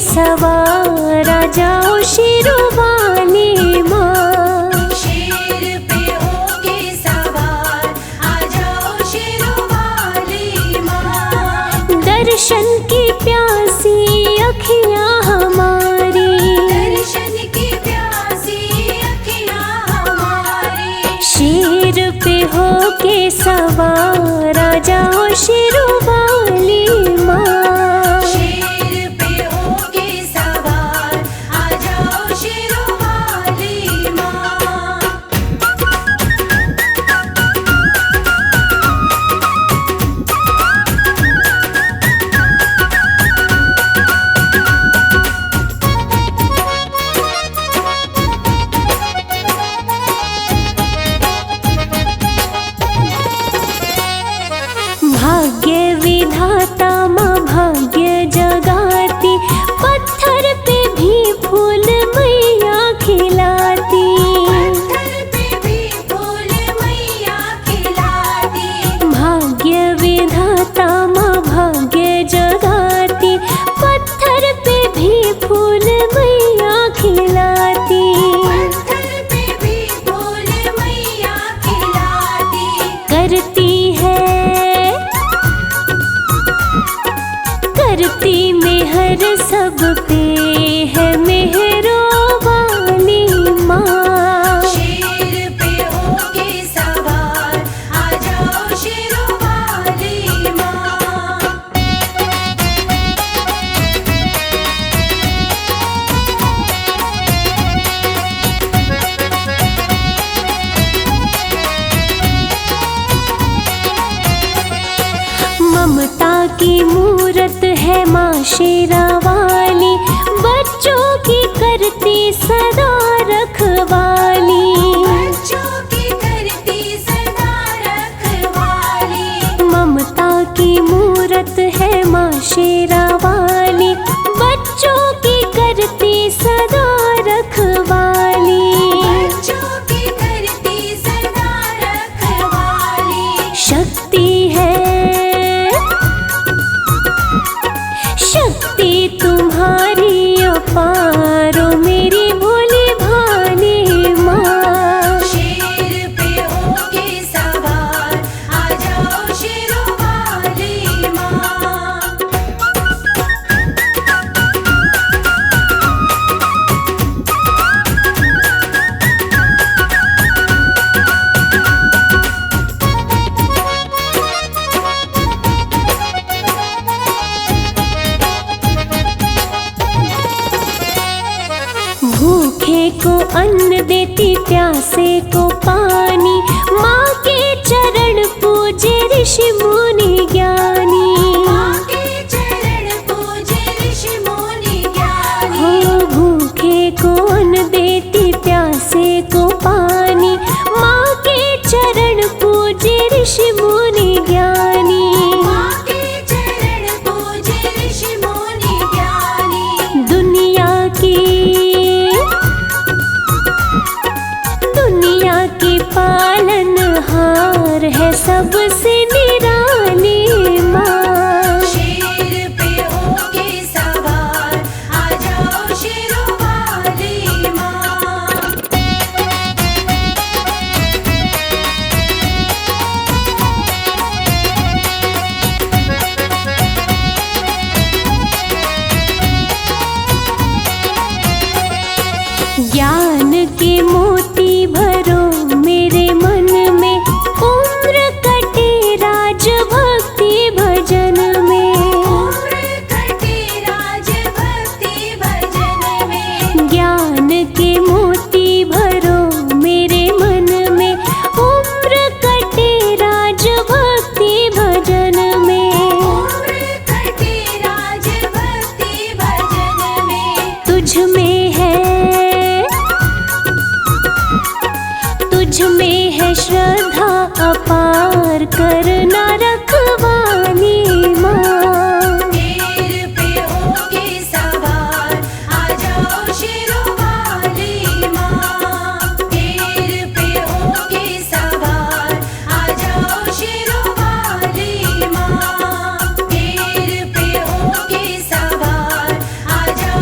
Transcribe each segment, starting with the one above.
सवार आ जाओ शेरों वाली माँ। शेर पे होके सवार आ जाओ शेरों वाली माँ। दर्शन की प्यासी अखियाँ हमारी, दर्शन की प्यासी अखियाँ हमारी। शेर पे होके सवार आ जाओ शेरों वाली माँ। शेर पे होके सवार आ जाओ शेरों वाली माँ। भाग्य विधाता माँ भाग्य जगाती, पत्थर पे भी फूल मैया खिलाती। पत्थर पे भी फूल मैया खिलाती। भाग्य विधाता माँ भाग्य जगाती, पत्थर पे भी फूल मैया खिलाती। पत्थर पे भी फूल मैया खिलाती। करती मेहर सब पे है मेहरों वाली माँ। शेर पे होके सवार आ जाओ शेरों वाली माँ। ममता की मूरत है माँ शेरा वाली, बच्चों की करती सदा रखवाली। बच्चों की करती सदा रखवाली। ममता की मूरत है माँ शेरा वाली, बच्चों की करती सदा रखवाली। बच्चों की करती सदा रखवाली। शक्ति है, शक्ति तुम्हारी अपार ओ मेरी भोली भाली माँ। शेर पे होके सवार आ जाओ शेरों वाली माँ। भूखे को अन्न देती, प्यासे को पानी, माँ के चरण पूजे ऋषि मुनि ज्ञानी। माँ के चरण पूजे ऋषि मुनि ज्ञानी। हो भूखे को अन्न देती, प्यासे को पानी, माँ के चरण पूजे ऋषि मुनि ज्ञानी। माँ के चरण पूजे ऋषि मुनि ज्ञानी। दुनिया की पालनहार है सबसे निराली माँ। शेर पे होके सवार आ जाओ शेरों वाली माँ। ज्ञान के मोती भरो मेरे मन में, उम्र कटे राज भक्ति भजन में। उम्र कटे राज भक्ति भजन में। ज्ञान के मोती भरो मेरे मन में, उम्र कटे राज भक्ति भजन में। उम्र कटे राज भक्ति भजन में। तुझ में है श्रद्धा अपार, करना रखवाली माँ। शेर पे होके सवार आ जाओ शेरों वाली माँ। शेर पे होके सवार आ जाओ शेरों वाली माँ। शेर पे होके सवार आ जाओ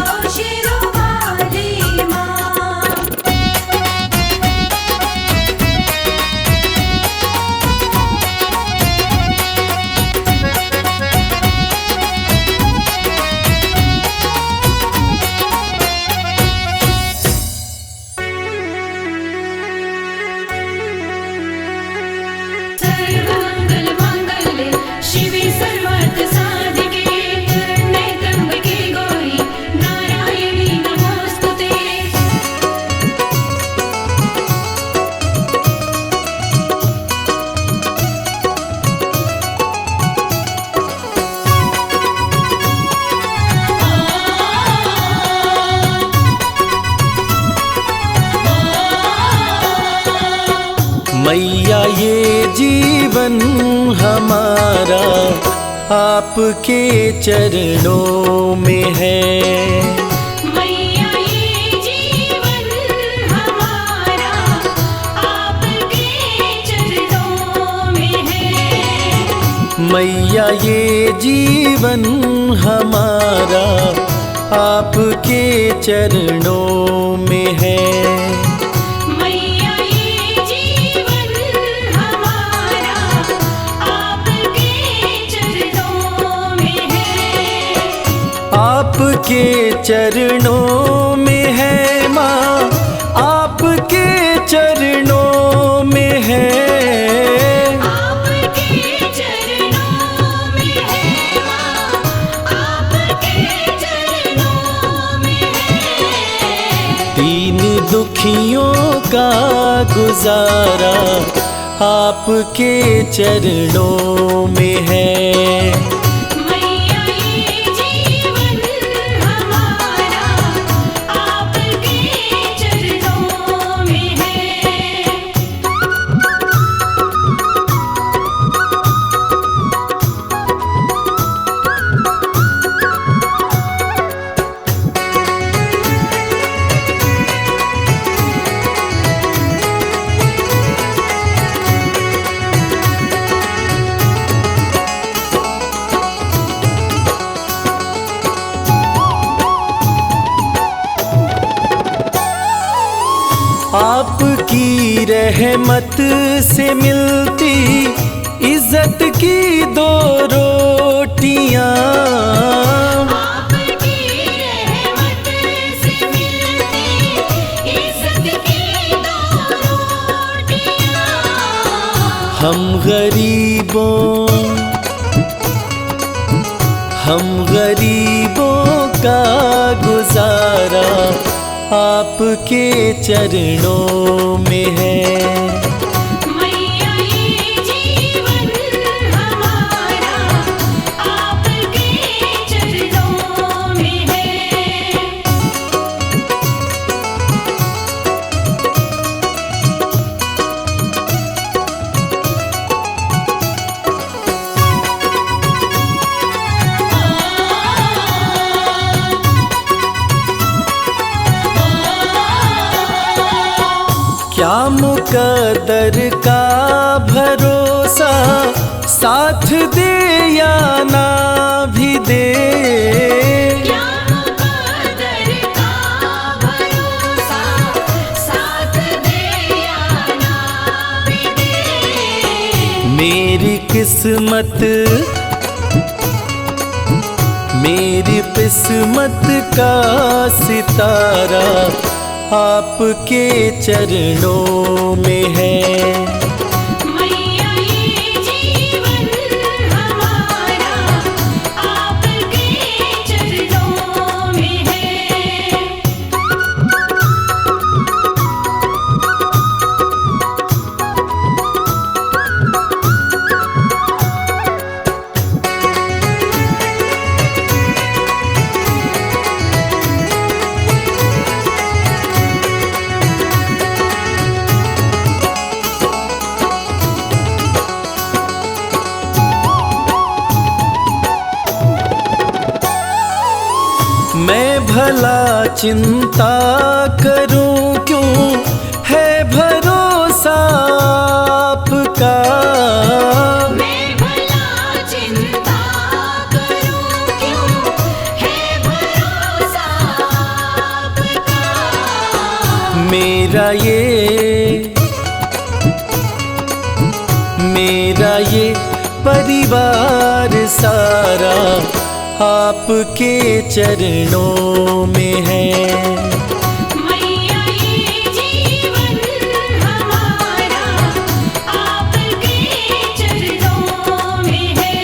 मैया ये जीवन हमारा आपके चरणों में है। मैया ये जीवन हमारा आपके चरणों में है। मैया ये जीवन हमारा आपके चरणों में है। मैया ये जीवन हमारा आपके चरणों में है। आपके चरणों में है माँ, आपके चरणों में है। आपके चरणों में है माँ, आपके चरणों में है। दीन दुखियों का गुजारा आपके चरणों में है। मैया ये जीवन हमारा आपके चरणों में है। आपकी रहमत से मिलती इज्जत की दो रोटियां। आपकी रहमत से मिलती इज्जत की दो रोटियां। हम गरीबों का गुजारा आपके चरणों में है। मैया ये जीवन हमारा आपके चरणों में है। क्या मुकद्दर का भरोसा साथ दे या ना भी दे। क्या मुकद्दर का भरोसा साथ दे या ना भी दे। मेरी किस्मत का सितारा आपके चरणों में है। मैया ये जीवन हमारा आपके चरणों में है। मैं भला चिंता करूं क्यों है भरोसा आपका। मैं भला चिंता करूं क्यों है भरोसा आपका। मेरा ये परिवार सारा आपके चरणों में है। मैया ये जीवन हमारा आपके चरणों में है।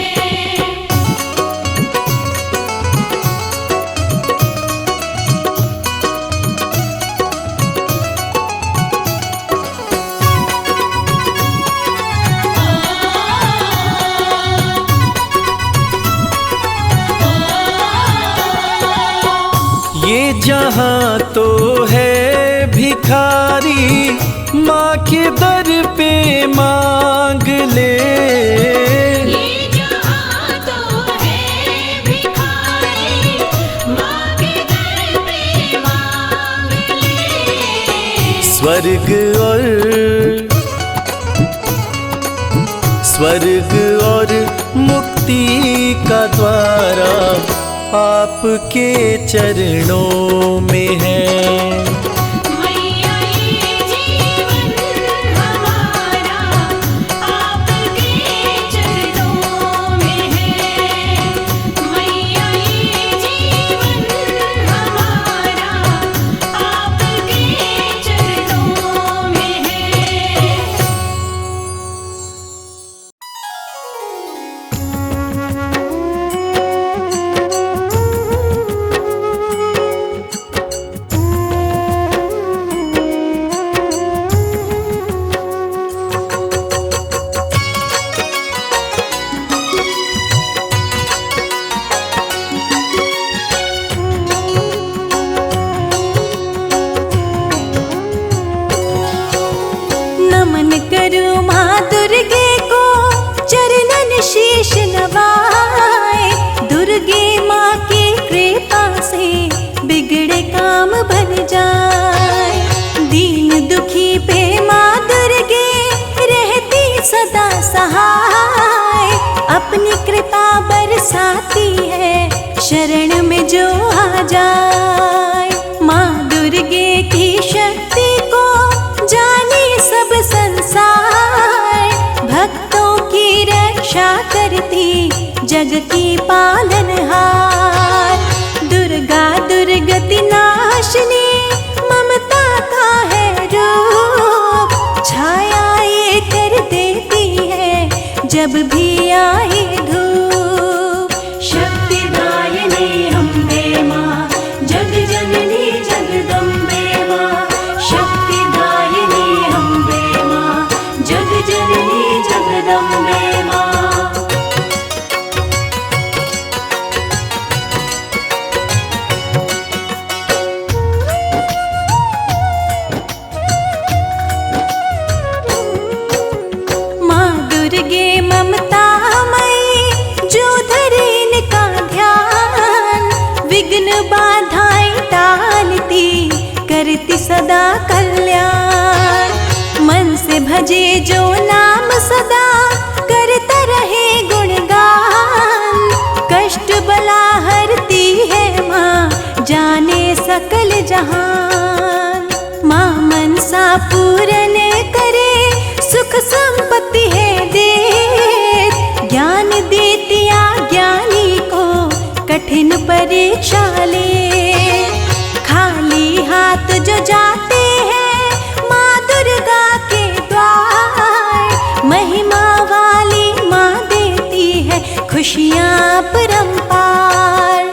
ये जहां तो है भिखारी भिखारी माँ के दर पे मांग ले। ये जहाँ तो है भिखारी, माँ के दर पे मांग ले। स्वर्ग और मुक्ति का द्वारा आपके चरणों में है। मैया ये जीवन हमारा आपके चरणों में है। मैया ये जीवन हमारा आपके चरणों में है। नमन करूं माँ दुर्गे को, चरणन शीश नवाए। दुर्गे माँ की कृपा से बिगड़े काम बन जाए। दीन दुखी पे माँ दुर्गे रहती सदा सहाय। अपनी कृपा बरसाती है शरण में जो आ जाए। माँ दुर्गे की शक्ति को जाने सब संसार। भक्तों की रक्षा करती जग की पालनहार। दुर्गा दुर्गति नाशिनी ममता का है रूप। छाया ये कर देती है जब भी आए धूप। शक्तिदायिनी अम्बे माँ, जग जननी जगदम्बे माँ। शक्तिदायिनी अम्बे माँ, जग जननी जगदम्बे माँ। माँ दुर्गे ममता मई, जो धरे इनका ध्यान। विघ्न बाधाएं टालती करती सदा कल्याण। मन से भजे जो नाम सदा करता रहे गुणगान। कष्ट बला हरती है माँ, जाने सकल जहान। माँ मनसा पूरन करे, सुख संपत्ति है दे। ज्ञान देती अज्ञानी को, कठिन परीक्षा ले। खाली हाथ जो जाते हैं माँ दुर्गा के द्वार। महिमा वाली माँ देती है खुशियाँ परंपार।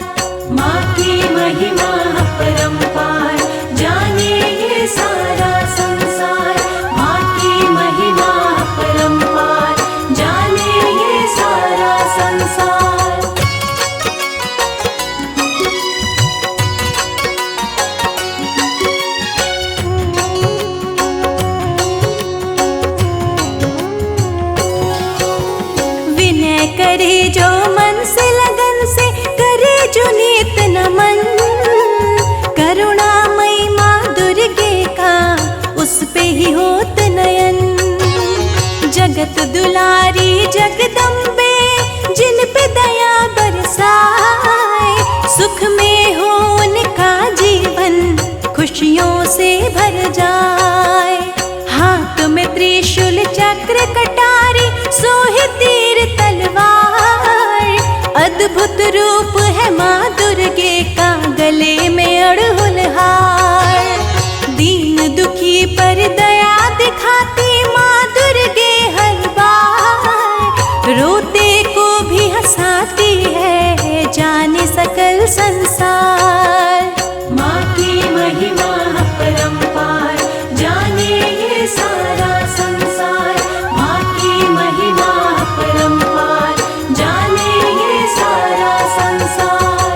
माँ की महिमा परंपार, जाने ये सारा संसार। माँ की महिमा परंपार, जाने ये सारा संसार। विनय करे जो मन से लगन से, करे जो नित नमन। करुणामयी माँ दुर्गे का उस पे ही होत नयन। जगत दुलारी जगदम्बे, जिन पे दया बरसाए। सुख में हो उनका जीवन, खुशियों से भर जाए। हाथ में त्रिशूल चक्र कटारी, सोहे तीर तलवार। अद्भुत रूप है माँ दुर्गे का, गले में अड़हुल हार। दीन दुखी पर दया दिखाती माँ दुर्गे हर बार। रोते को भी हंसाती है, जाने सकल संसार। माँ की महिमा परंपार, जाने ये सारा संसार। माँ की महिमा परंपार, जाने ये सारा संसार।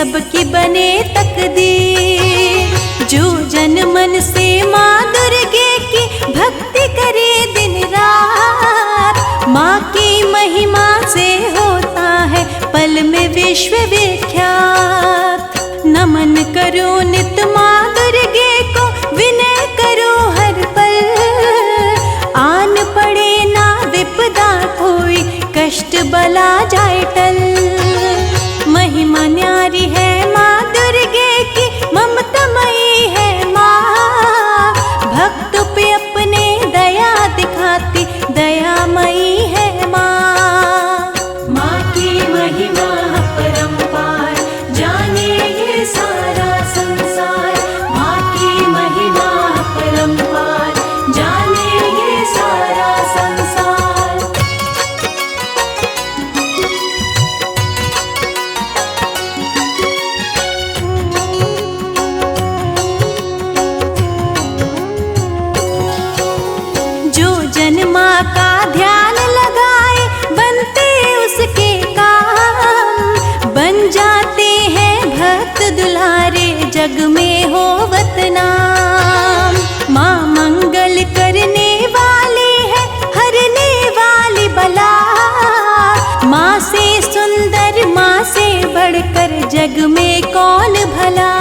सबकी बने तकदीर। जो जन मन से माँ दुर्गे की भक्ति करे दिन रात, माँ की महिमा से होता है पल में विश्व विख्यात। नमन करो नित माँ दुर्गे को, विनय करो हर पल, आन पड़े ना विपदा कोई, कष्ट बला जाए टल। महिमा न्यारी है माँ दुर्गे की, ममतामयी है माँ, भक्तों पे अपने दया दिखाती दयामयी है माँ। माँ की महिमा परंपार, जाने ये सारा संसार। माँ की महिमा परंपार, जाने ये सारा संसार। जो जन माँ का ध्यान लगाए, बनते उसके काम, बन जाते हैं भक्त दुलारे, जग में होवत नाम। माँ मंगल करने वाली है, हरने वाली बला, माँ से सुंदर माँ से बढ़कर जग में कौन भला।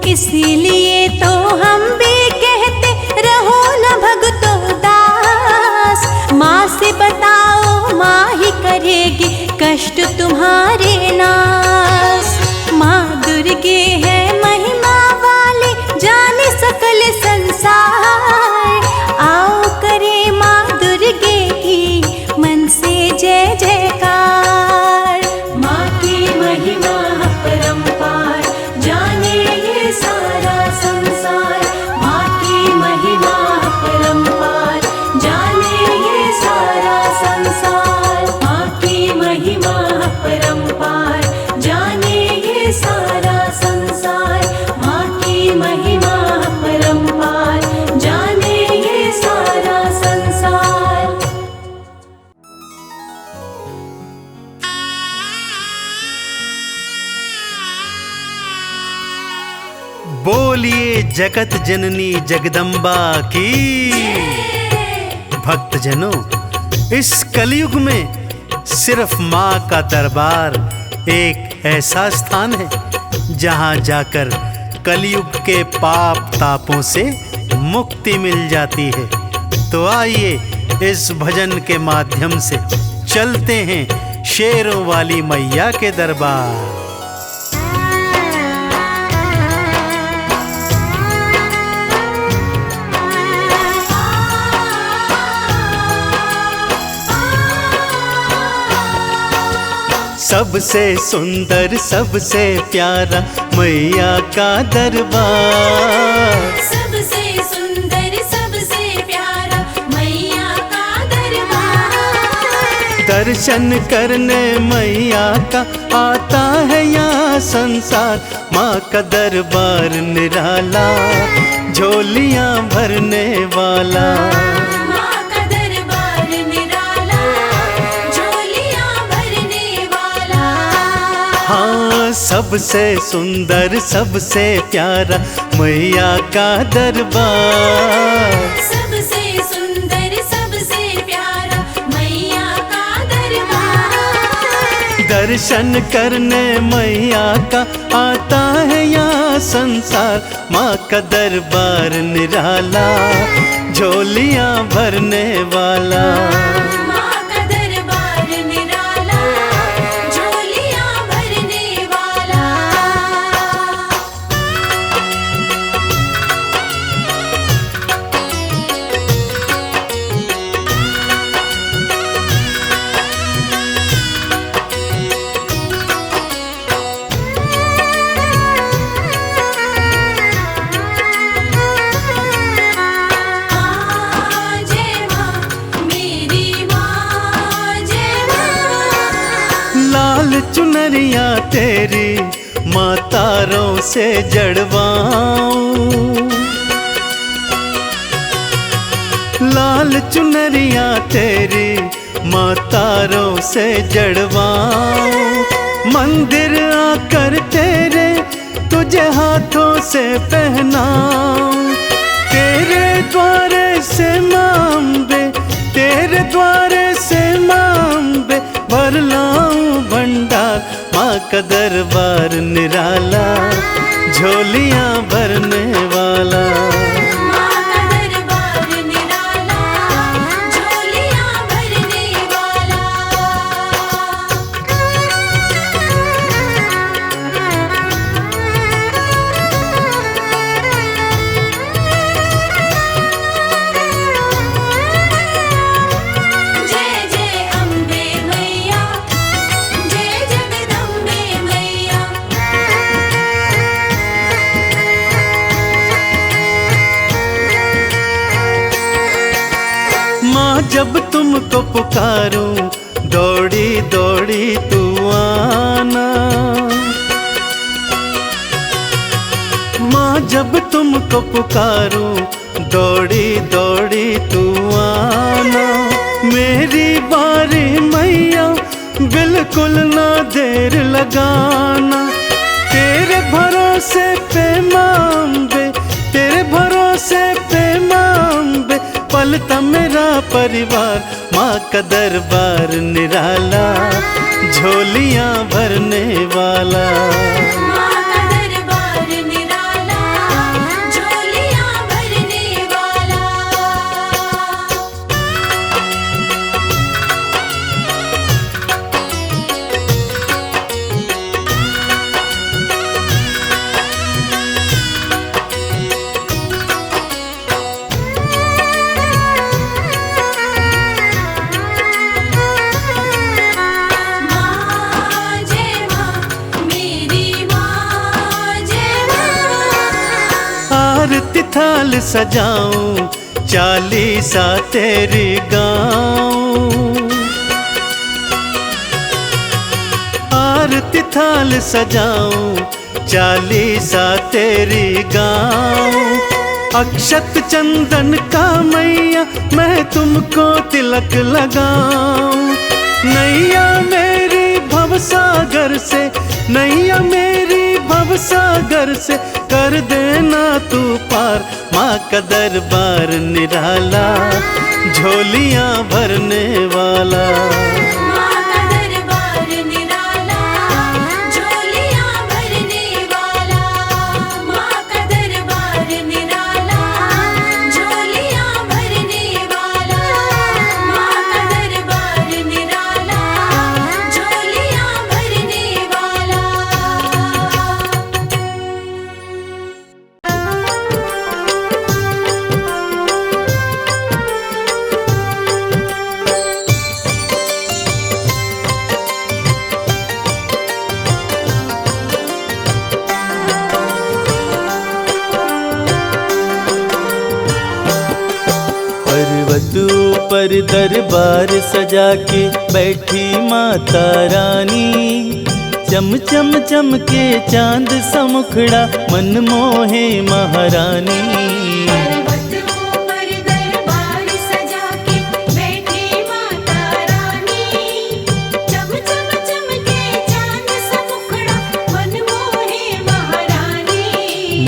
इसीलिए तो हम भी कहते रहो न भगतो दास, माँ से बताओ माँ ही करेगी कष्ट तुम्हारे नाश। माँ दुर्गे है महिमा वाली, जाने सकल संसार, आओ करे माँ दुर्गे की मन से जय जयकार। माँ की महिमा परंपार, जाने ये सारा संसार। माँ की महिमा परंपार, जाने ये सारा संसार। माँ की महिमा परंपार, जाने ये सारा संसार। माँ की महिमा परंपार, जाने ये सारा संसार। बोलिए जगत जननी जगदम्बा की। भक्तजनों, इस कलयुग में सिर्फ माँ का दरबार एक ऐसा स्थान है जहाँ जाकर कलयुग के पाप तापों से मुक्ति मिल जाती है। तो आइए इस भजन के माध्यम से चलते हैं शेरों वाली मैया के दरबार। सबसे सुंदर सबसे प्यारा मैया का दरबार। सबसे सुंदर सबसे प्यारा मैया का दरबार। दर्शन करने मैया का आता है यहाँ संसार। माँ का दरबार निराला, झोलियाँ भरने वाला। माँ का दरबार निराला, झोलियाँ भरने वाला। हाँ, सबसे सुंदर सबसे प्यारा मैया का दरबार। सबसे सुंदर सबसे प्यारा मैया का दरबार। दर्शन करने मैया का आता है यहाँ संसार। माँ का दरबार निराला, झोलियाँ भरने वाला। माँ का दरबार निराला, झोलियाँ भरने वाला। जय माँ मेरी माँ, जय माँ। लाल चुनरिया तेरी माँ तारों से जड़वाऊं। लाल चुनरिया तेरी माँ तारों से जड़वाऊं। मंदिर आकर तेरे तुझे हाथों से पहनाऊं। तेरे द्वारे से माँ अम्बे, तेरे द्वारे से माँ अम्बे भर लाऊं भंडार। माँ का दरबार निराला, झोलियाँ भरने वाला। माँ का दरबार निराला, झोलियाँ भरने वाला। जय जय अम्बे मैया, जय जगदम्बे मैया। माँ जब तुमको पुकारूं, दौड़ी दौड़ी तू आना। माँ जब तुमको पुकारूं, दौड़ी दौड़ी तू आना। मेरी बारी मैया, बिल्कुल ना देर लगाना। तेरे भरोसे पे माँ अम्बे, तेरे भरोसे पे माँ अम्बे पलता मेरा परिवार। माँ का दरबार निराला, झोलियाँ भरने वाला। माँ का दरबार निराला, झोलियाँ भरने वाला। माँ जय माँ, मेरी माँ जय माँ। आरती थाल सजाऊं, चालीसा तेरी गाऊं। आरती थाल सजाऊं, चालीसा तेरी गाऊं। अक्षत चंदन का मैया मैं तुमको तिलक लगाऊं। नैया मेरी भवसागर से, नैया मेरी भवसागर से कर देना तू पार। माँ का दरबार निराला, झोलियाँ भरने वाला। माँ का दरबार निराला, झोलियाँ भरने वाला। माँ का दरबार निराला, झोलियाँ भरने वाला। माँ का दरबार निराला, झोलियाँ भरने वाला। पर्वत ऊपर दरबार सजा के बैठी माता रानी। चम चम चमके चांद सा मुखड़ा, मन मोहे महारानी। पर्वत ऊपर दरबार सजा के बैठी माता रानी। चम चम चमके चांद सा मुखड़ा, मन मोहे महारानी।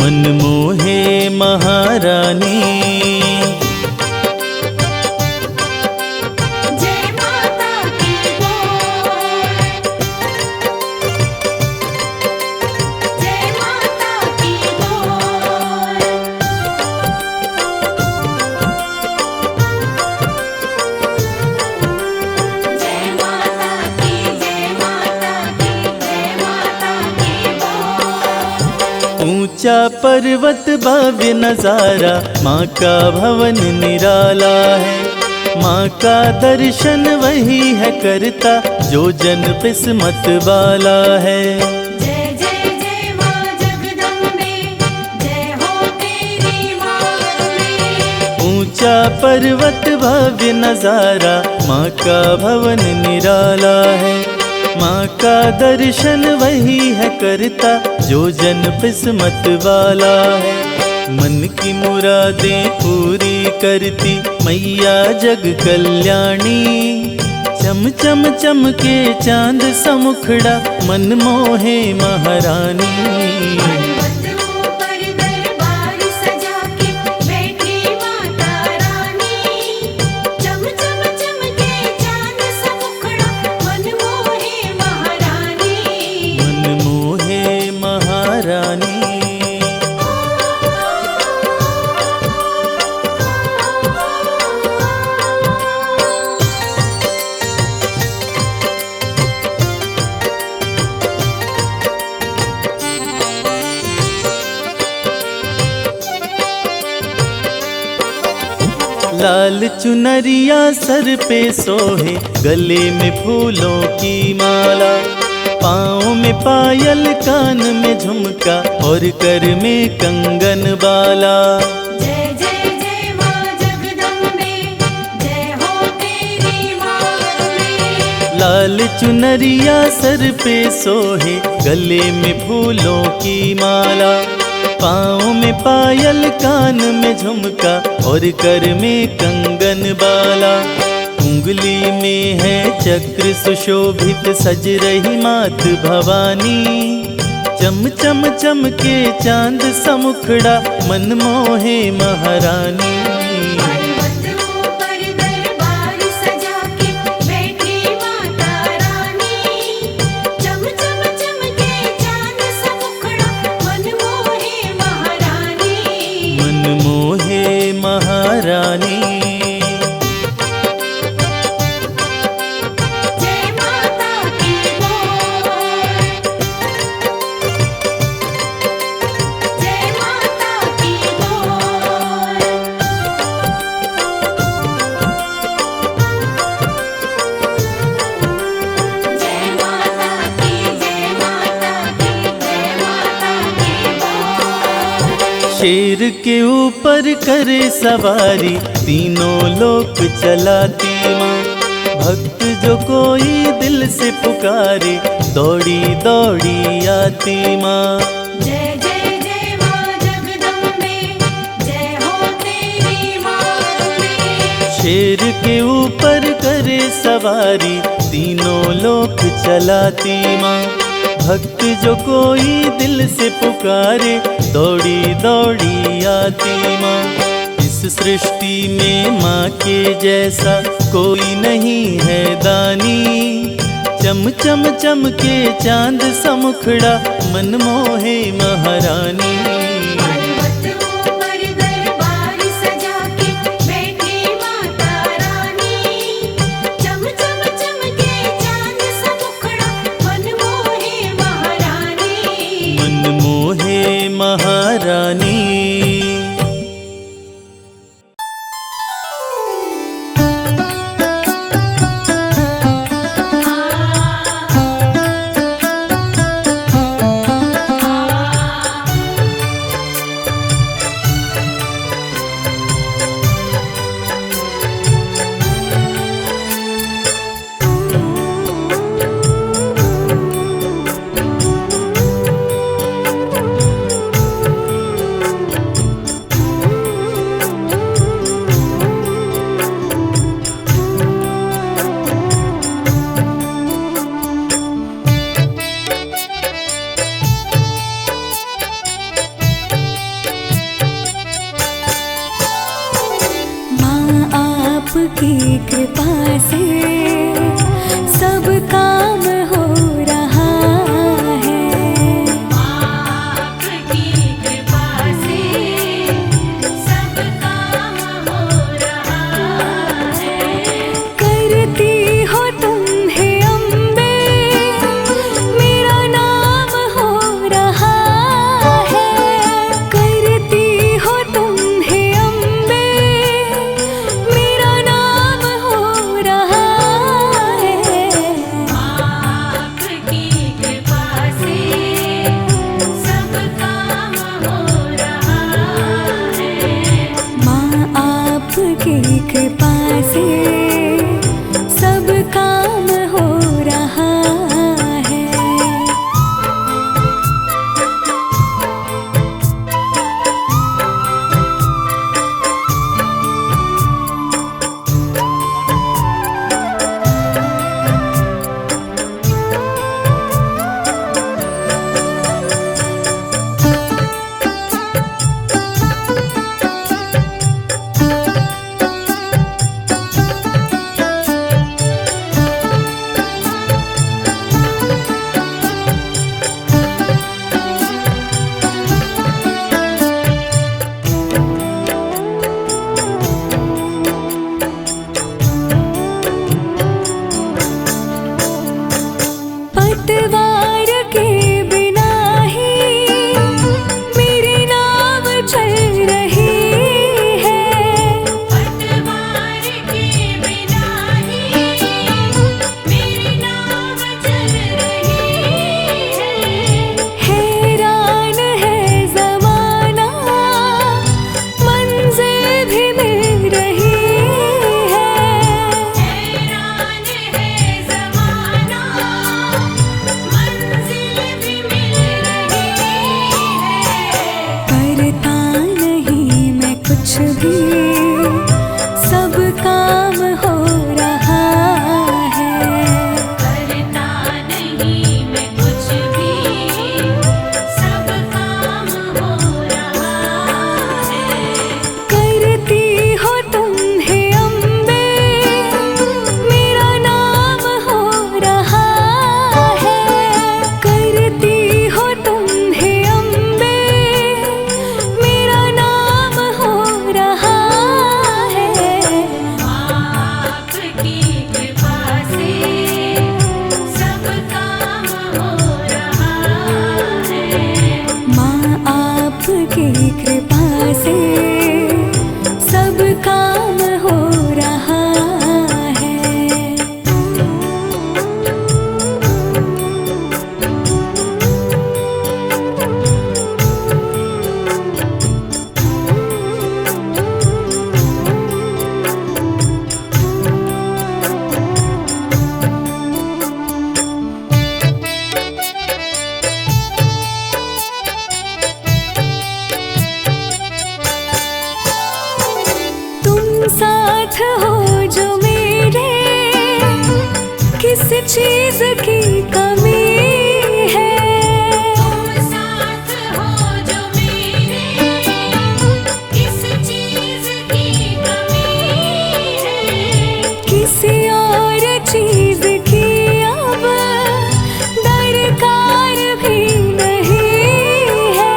मन मोहे महारानी। जय माता की बोल, जय माता की बोल। जय माता की, जय माता की, जय माता की बोल। ऊंचा पर्वत भव्य नजारा, माँ का भवन निराला है। माँ का दर्शन वही है करता, जो जन किस्मत वाला है। जय जय जय माँ जगदम्बे, जय हो तेरी माँ अम्बे। ऊंचा पर्वत भव्य नजारा, माँ का भवन निराला है। माँ का दर्शन वही है करता, जो जन किस्मत वाला है। मन की मुरादें पूरी करती मैया जग कल्याणी। चम चम चमके चांद समुखड़ा मन मोहे महारानी। पर्वतों पर दरबार सजा के बैठी माता रानी। चम चम चमके चांद सा मुखड़ा मन मोहे महारानी। मन मोहे महारानी। लाल चुनरिया सर पे सोहे, गले में फूलों की माला, पाँव में पायल, कान में झुमका और कर में कंगन बाला। जय जय जय माँ जगदम्बे, जय हो तेरी माँ अम्बे। लाल चुनरिया सर पे सोहे, गले में फूलों की माला, पाँव में पायल, कान में झुमका और कर में कंगन बाला। उंगली में है चक्र सुशोभित, सज रही मात भवानी। चम चम चमके चांद सा मुखड़ा मन मोहे महारानी। पर्वतों पर दरबार सजा के बैठी माता रानी। चम चम चमके चांद सा मुखड़ा मन मोहे महारानी। मन मोहे महारानी। जय माता की बोल, जय माता की बोल। जय माता की, जय माता की, जय माता की बोल। शेर के ऊपर करे सवारी, तीनों लोक चलाती माँ। भक्त जो कोई दिल से पुकारे, दौड़ी दौड़ी आती माँ। जय जय जय माँ जगदम्बे, जय हो तेरी माँ अम्बे। शेर के ऊपर करे सवारी, तीनों लोक चलाती माँ। भक्त जो कोई दिल से पुकारे, दौड़ी दौड़ी आती माँ। इस सृष्टि में माँ के जैसा कोई नहीं है दानी। चम चम चमके चांद सा मुखड़ा मन मोहे महारानी। पर्वतों पर दरबार सजा के बैठी माता रानी। चम चम चमके चांद सा मुखड़ा मन मोहे महारानी। मन मोहे महारानी। आपकी कृपा से सब काम हो रहा है। आपकी कृपा से सब काम हो रहा है। करती हो तुम हे अम्बे, मेरा नाम हो रहा है। करती हो तुम हे अम्बे, मेरा नाम हो रहा कुछ भी सब काम हो रहा है। करता नहीं मैं कुछ भी, सब काम हो रहा है। करती हो तुम हे अम्बे, मेरा नाम हो रहा है। करती हो तुम हे अम्बे, मेरा नाम हो रहा है। आपकी कृपा से सब काम हो रहा है। माँ आपकी कृपा से सब काम हो रहा है। तुम साथ हो जो मेरे, किस चीज की कमी है। तुम साथ हो जो मेरे, किस चीज की कमी है। किसी और चीज की अब दरकार भी नहीं है।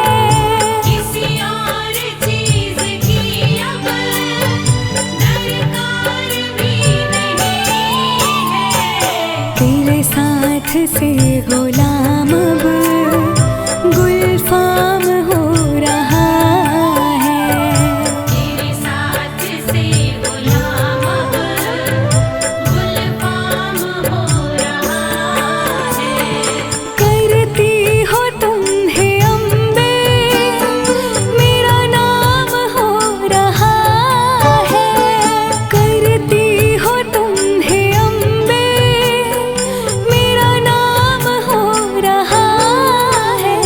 किसी और चीज की अब दरकार भी नहीं है। तेरे साथ से गुलाम अब गुलफाम हो रहा है। तेरे साथ से गुलाम अब गुलफाम हो रहा है। करती हो तुम हे अम्बे, मेरा नाम हो रहा है। करती हो तुम हे अम्बे, मेरा नाम हो रहा है।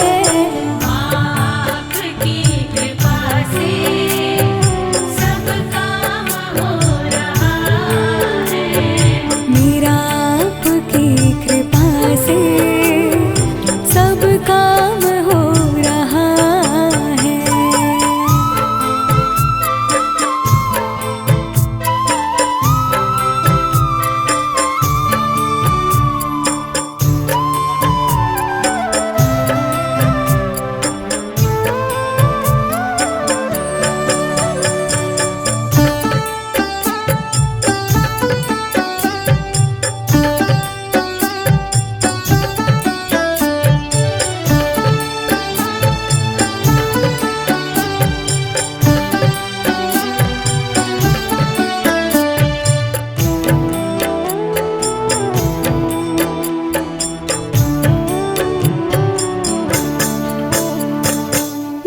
आपकी कृपा से सब काम हो रहा है। मेरा आपकी कृपा से सब काम हो रहा है।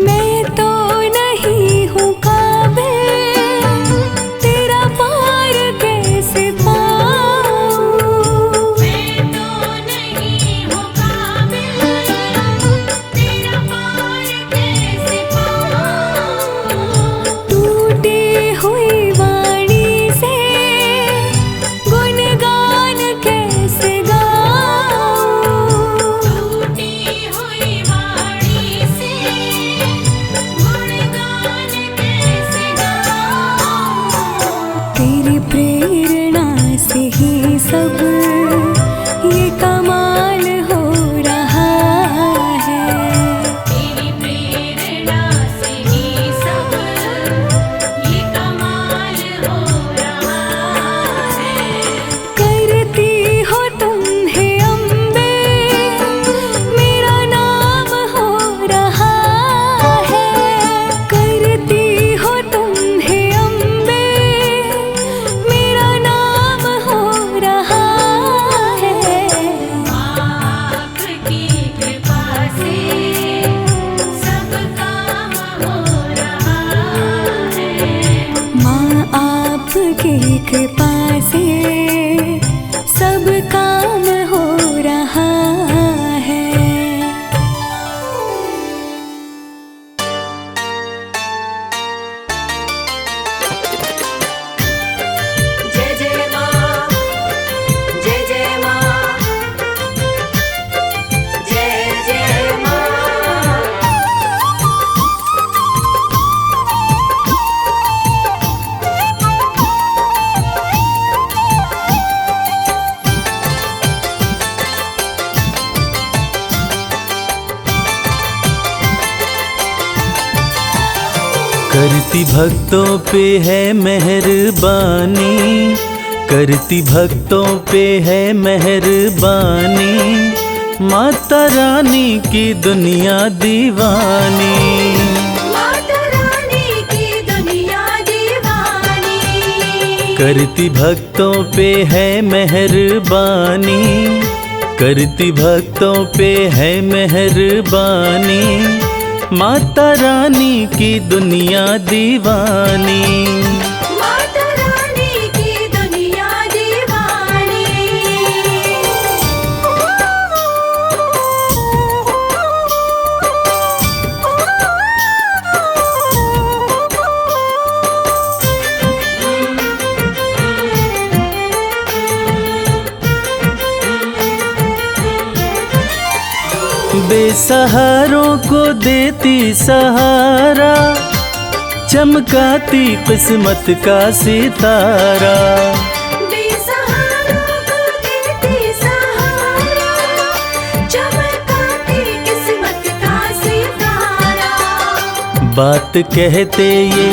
मैं तो नहीं हूँ काबिल, तेरा पार कैसे पाऊँ। मैं तो नहीं हूँ काबिल, तेरा पार कैसे पाऊँ। टूटी हुई वाणी से गुणगान कैसे गाऊँ। टूटी हुई वाणी से गुणगान कैसे गाऊँ। तेरी प्रेरणा से ही सब ये कमाल हो रहा है। तेरी प्रेरणा से ही सब ये कमाल हो रहा है। करती हो तुम हे अम्बे, मेरा नाम हो रहा है। करती हो तुम हे अम्बे, मेरा नाम हो रहा है। आपकी कृपा से सब काम हो रहा है। माँ आपकी कृपा से सब काम हो रहा है। करती भक्तों पे है मेहरबानी, करती भक्तों पे है मेहरबानी, माता रानी की दुनिया दीवानी। माता रानी की दुनिया दीवानी। करती भक्तों पे है मेहरबानी, करती भक्तों पे है मेहरबानी, माता रानी की दुनिया दीवानी। माता रानी की दुनिया दीवानी। बेसहारों को देती सहारा, चमकाती किस्मत का सितारा। बेसहारों को देती सहारा, चमकाती किस्मत का सितारा। बात कहते ये,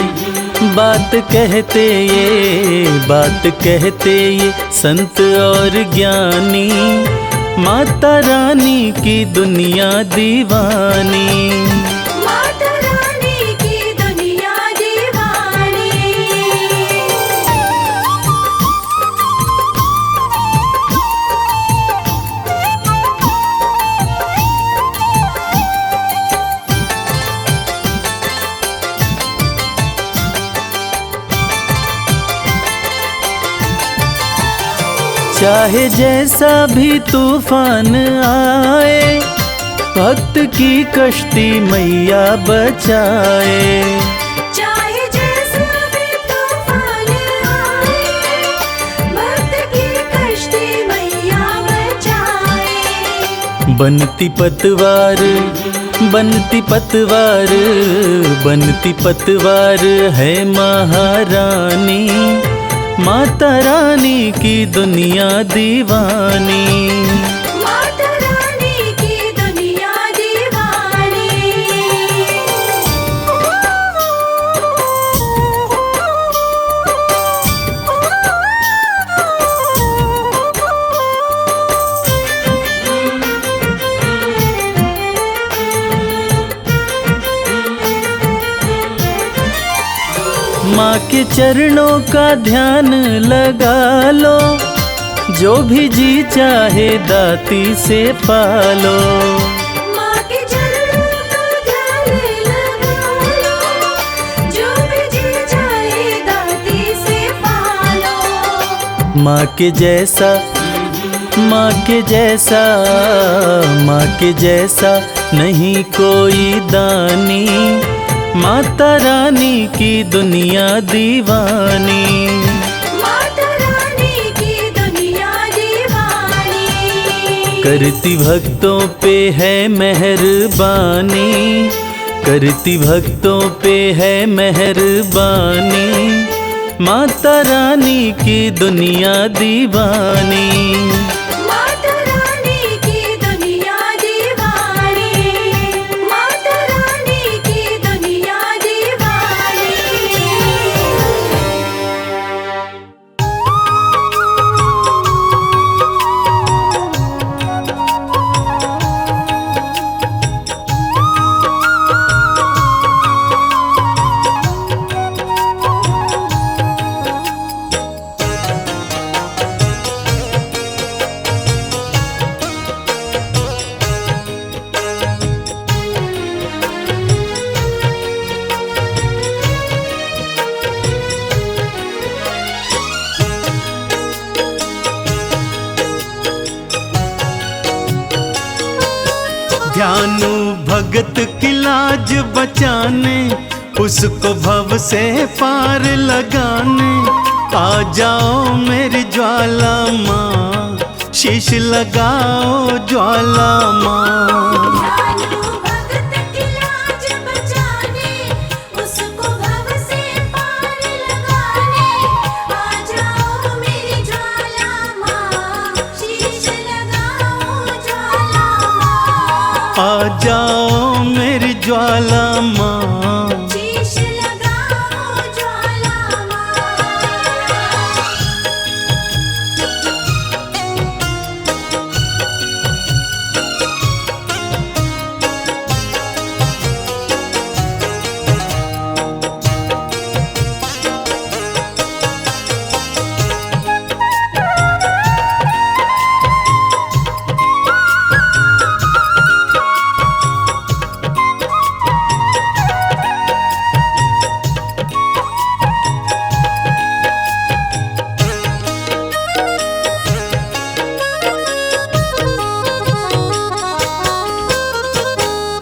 बात कहते ये, बात कहते ये संत और ज्ञानी, माता रानी की दुनिया दीवानी। माता रानी की दुनिया दीवानी। चाहे जैसा भी तूफान आए, भक्त की कश्ती मैया बचाए। चाहे जैसा भी तूफान आए, भक्त की कश्ती मैया बचाए। बनती पतवार, बनती पतवार, बनती पतवार है महारानी, माता रानी की दुनिया दीवानी। माता रानी की दुनिया दीवानी। माँ के चरणों का ध्यान लगा लो, जो भी जी चाहे दाती से पालो। माँ के चरणों का ध्यान लगा लो, जो भी जी चाहे दाती से पालो। माँ के जैसा, माँ के जैसा, माँ के जैसा नहीं कोई दानी, माता रानी की दुनिया दीवानी। माता रानी की दुनिया दीवानी। करती भक्तों पे है मेहरबानी, करती भक्तों पे है मेहरबानी, माता रानी की दुनिया दीवानी। माता रानी की दुनिया दीवानी। माता रानी की दुनिया दीवानी। ध्यानु भगत की लाज बचाने, उसको भव से पार लगाने। आ जाओ मेरी ज्वाला माँ, शीश लगाओ ज्वाला माँ। ध्यानु भगत की लाज बचाने, उसको भव से पार लगाने। आ जाओ मेरी ज्वाला माँ, शीश लगाओ ज्वाला माँ। आ जाओ मेरी ज्वाला माँ, शीश लगाओ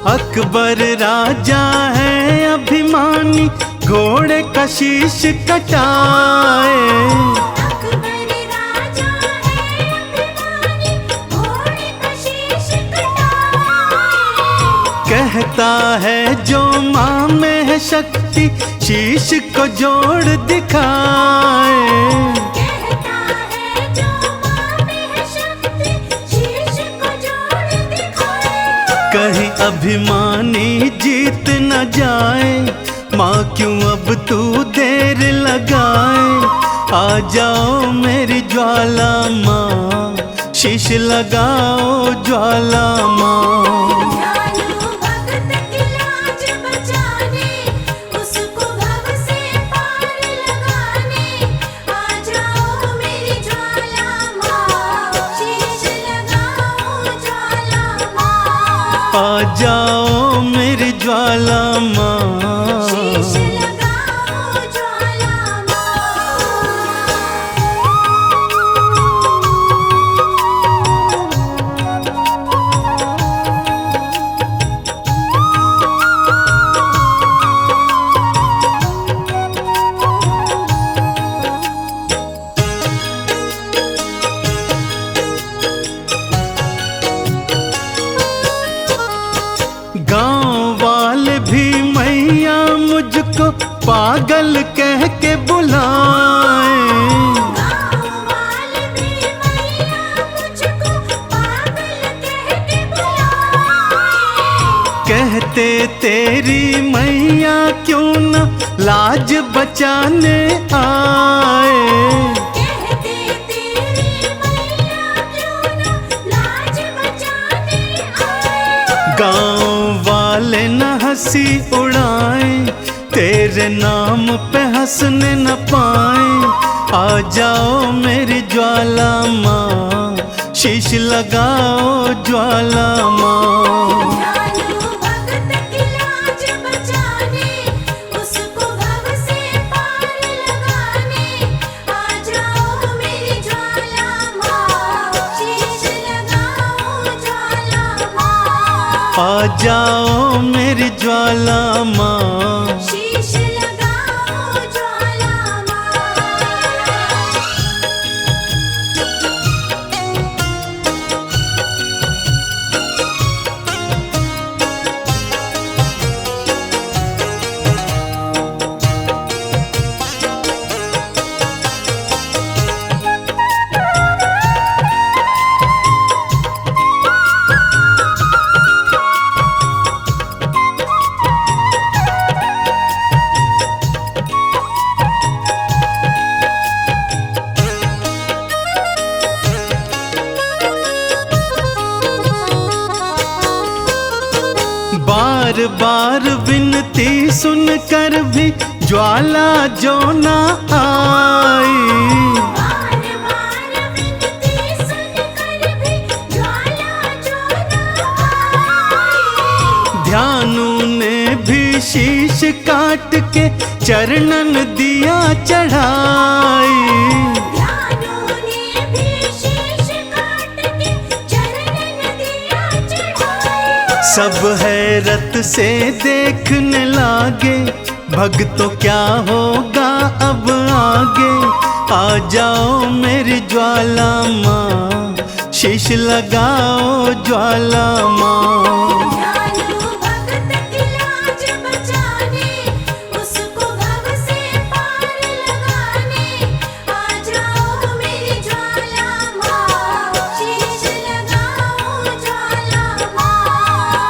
अकबर राजा है अभिमानी, घोड़े का शीश कटाए। अकबर राजा है अभिमानी, घोड़े का शीश कटाए। कहता है जो माँ में है शक्ति, शीश को जोड़ दिखाए। कहता है जो माँ में है शक्ति, शीश को जोड़ दिखाए। कहीं अभिमानी जीत न जाए, माँ क्यों अब तू देर लगाए। आ जाओ मेरी ज्वाला माँ, शीश लगाओ ज्वाला माँ। दयालु भक्त की लाज बचाने, उसको भव से पार लगाने। आ जाओ मेरी ज्वाला माँ, शीश लगाओ ज्वाला माँ। आ जाओ मेरी ज्वाला माँ। शीश लगाओ ज्वाला गांव वाले भी मैया मुझको पागल कह के बुलाए। गाँव वाले भी मैया मुझको पागल कह के बुलाए। कहते तेरी मैया क्यों न लाज बचाने आए। कहते तेरी मैया क्यों न लाज बचाने आए। गांव वाले न हंसी उड़ाए, तेरे नाम पे हंसने न पाए। आ जाओ मेरी ज्वाला माँ, शीश लगाओ ज्वाला माँ। दयालु भक्त की लाज बचाने, उसको भव से पार लगाने। आ जाओ मेरी ज्वाला माँ, शीश लगाओ ज्वाला माँ। आ जाओ मेरी ज्वाला माँ। शीश लगाओ ज्वाला माँ। बार बार विनती सुनकर भी ज्वाला जो न आई। बार बार विनती सुनकर भी ज्वाला जो न आई। ध्यानु ने भी शीश काट के चरणन दिया चढ़ाई। ध्यानु ने भी शीश काट के चरणन दिया चढ़ाई। सब हैरत से देखने लागे, भक्तों क्या होगा अब आगे। आ जाओ मेरी ज्वाला माँ, शीश लगाओ ज्वाला माँ। दयालु भक्त की लाज बचाने, उसको भव से पार लगाने। आ जाओ मेरी ज्वाला माँ, शीश लगाओ ज्वाला माँ।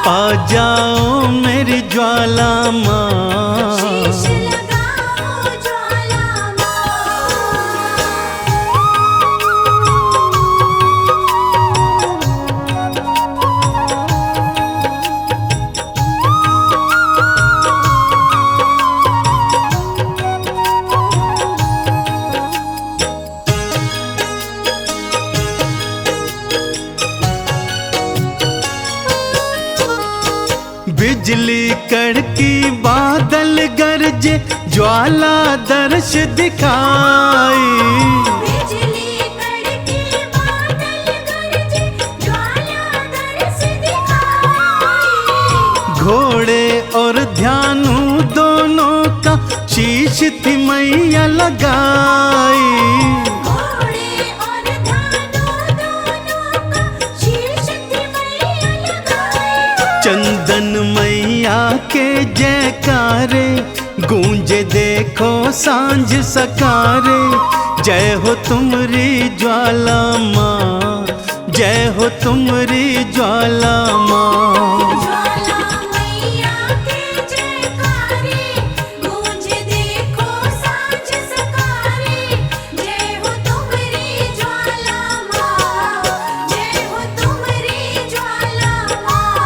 आ जाओ मेरी ज्वाला माँ। शीश लगाओ ज्वाला बिजली कड़की बादल गरजे, ज्वाला दर्श दिखाई। बिजली कड़की बादल गरजे, ज्वाला दर्श दिखाई। लगाई। घोड़े और धानों दोनों का शीश थी मैया लगाई। चंदन मैया के जयकारे गूंजे देखो सांझ सकारे। जय हो तुमरी ज्वाला माँ, जय हो तुमरी ज्वाला माँ। ज्वाला मैया के जयकारे गूंजे देखो सांझ सकारे। जय हो तुमरी ज्वाला माँ, जय हो तुमरी ज्वाला माँ,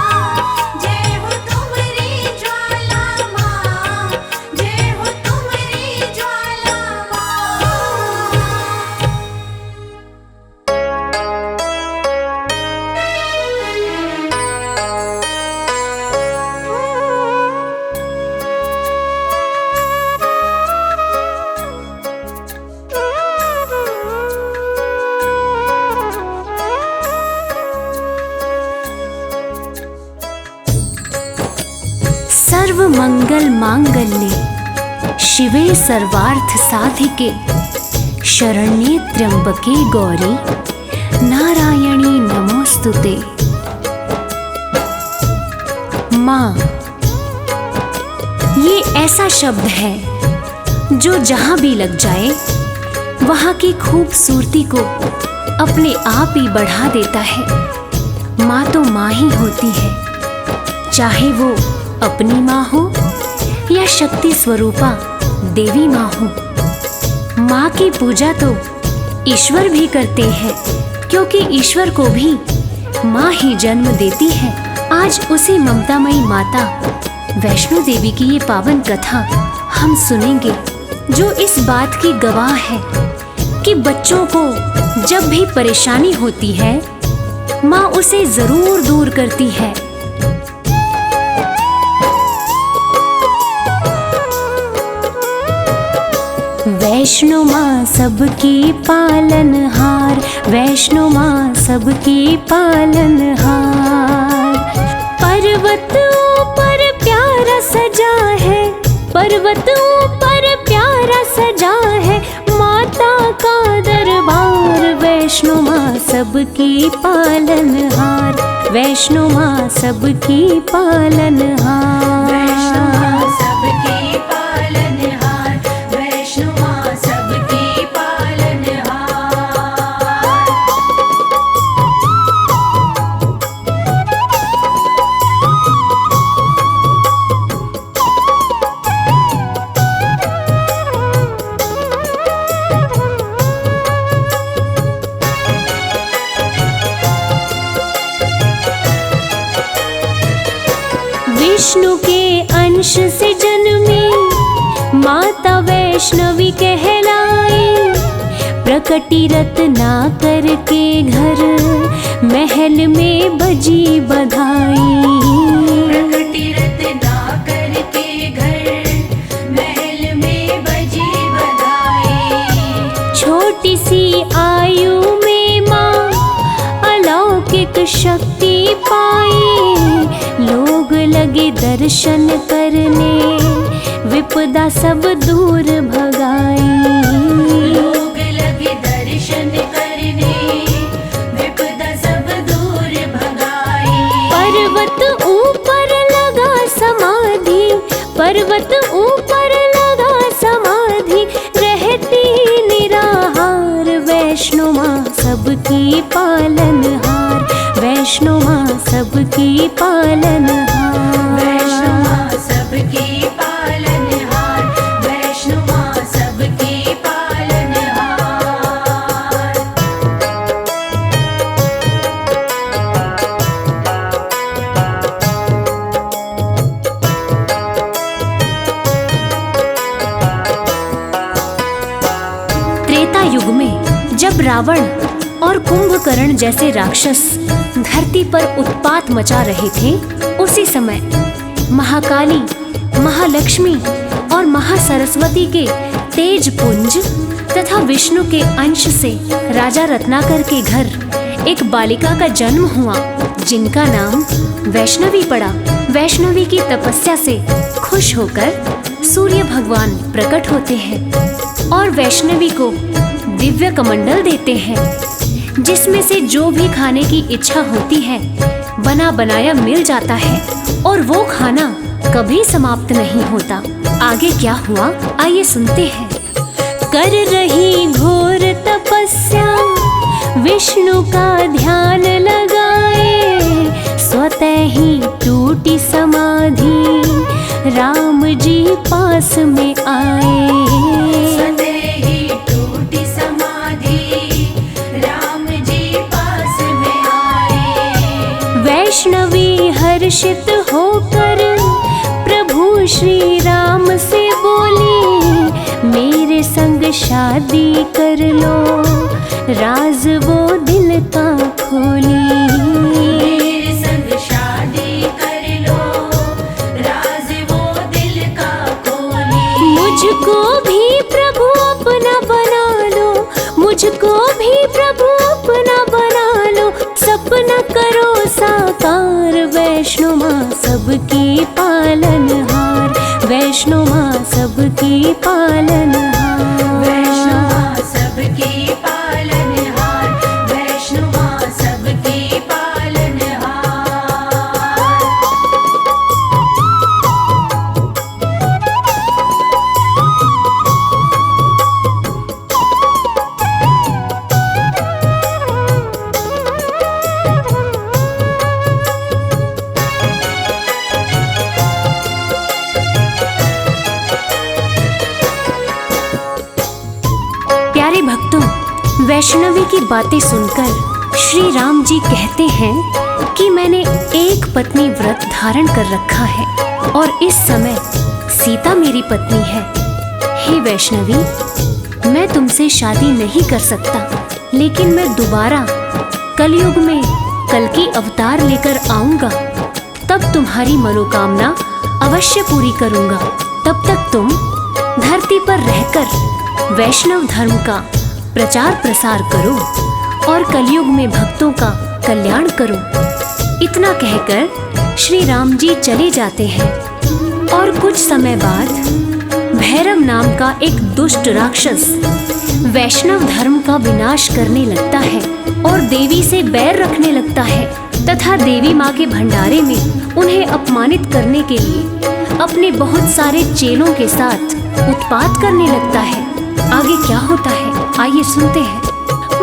जय हो तुमरी ज्वाला माँ, जय हो तुमरी ज्वाला माँ। सर्व मंगल मांगल्ये शिवे सर्वार्थ साधिके शरण्ये त्र्यंबके गौरी नारायणी नमोस्तुते। माँ, ये ऐसा शब्द है जो जहां भी लग जाए वहां की खूबसूरती को अपने आप ही बढ़ा देता है। माँ तो माँ ही होती है, चाहे वो अपनी माँ हो या शक्ति स्वरूपा देवी माँ हो। माँ की पूजा तो ईश्वर भी करते हैं, क्योंकि ईश्वर को भी माँ ही जन्म देती है। आज उसी ममतामयी माता वैष्णो देवी की ये पावन कथा हम सुनेंगे, जो इस बात की गवाह है कि बच्चों को जब भी परेशानी होती है माँ उसे जरूर दूर करती है। वैष्णो माँ सबकी पालनहार, वैष्णो माँ सबकी पालनहार। पर्वत ऊपर प्यारा सजा है, पर्वत ऊपर प्यारा सजा है माता का दरबार। वैष्णो माँ सबकी पालनहार, वैष्णो माँ सबकी पालनहार। वैष्णो माँ सबकी पालनहार, वैष्णो माँ सबकी पालनहार। विष्णु के अंश से जन्मी माता वैष्णवी कहलाई। प्रकटी रत्नाकर के घर महल में बजी बधाई। प्रकटी रत्नाकर के घर महल में बजी बधाई। छोटी सी आयु में माँ अलौकिक शक्ति पाई। लोग लगे दर्शन करने विपदा सब दूर भगाई। लोग लगे दर्शन करने विपदा सब दूर भगाई। पर्वत ऊपर लगा समाधि, पर्वत ऊपर लगा समाधि रहती निराहार। वैष्णो माँ सबकी पालनहार, वैष्णो माँ सबकी पालनहार। वैष्णो माँ सबकी पालनहार, वैष्णो माँ सबकी पालनहार। त्रेता युग में जब रावण और कुंभकर्ण जैसे राक्षस धरती पर उत्पात मचा रहे थे, उसी समय महाकाली, महालक्ष्मी और महासरस्वती के तेज पुंज तथा विष्णु के अंश से राजा रत्नाकर के घर एक बालिका का जन्म हुआ जिनका नाम वैष्णवी पड़ा। वैष्णवी की तपस्या से खुश होकर सूर्य भगवान प्रकट होते हैं और वैष्णवी को दिव्य कमंडल देते हैं, जिसमें से जो भी खाने की इच्छा होती है बना बनाया मिल जाता है और वो खाना कभी समाप्त नहीं होता। आगे क्या हुआ आइए सुनते हैं। कर रही घोर तपस्या विष्णु का ध्यान लगाए, स्वतः ही टूटी समाधि राम जी पास में आए। स्वतः ही टूटी समाधि राम जी पास में आए। वैष्णवी हर्षित होकर प्रभु श्री राम से बोली, मेरे संग शादी कर लो, राज वो दिल का खोली। मेरे संग शादी कर लो, राज वो दिल का खोली। मुझको भी प्रभु अपना बना लो, मुझको भी प्रभु अपना बना लो, सपना करो साकार। वैष्णो माँ सबकी पालनहार, वैष्णो माँ सबकी पालनहार। वैष्णो माँ सबकी पालनहार, वैष्णो माँ सबकी पालनहार। प्यारे भक्तों, वैष्णवी की बातें सुनकर श्री राम जी कहते हैं कि मैंने एक पत्नी व्रत धारण कर रखा है और इस समय सीता मेरी पत्नी है। हे वैष्णवी, मैं तुमसे शादी नहीं कर सकता, लेकिन मैं दोबारा कलयुग में कल की अवतार लेकर आऊंगा, तब तुम्हारी मनोकामना अवश्य पूरी करूंगा। तब तक तुम धरती पर रहकर वैष्णव धर्म का प्रचार प्रसार करो और कलयुग में भक्तों का कल्याण करो। इतना कहकर श्री राम जी चले जाते हैं और कुछ समय बाद भैरव नाम का एक दुष्ट राक्षस वैष्णव धर्म का विनाश करने लगता है और देवी से बैर रखने लगता है तथा देवी माँ के भंडारे में उन्हें अपमानित करने के लिए अपने बहुत सारे चेलों के साथ उत्पात करने लगता है। आगे क्या होता है आइए सुनते हैं।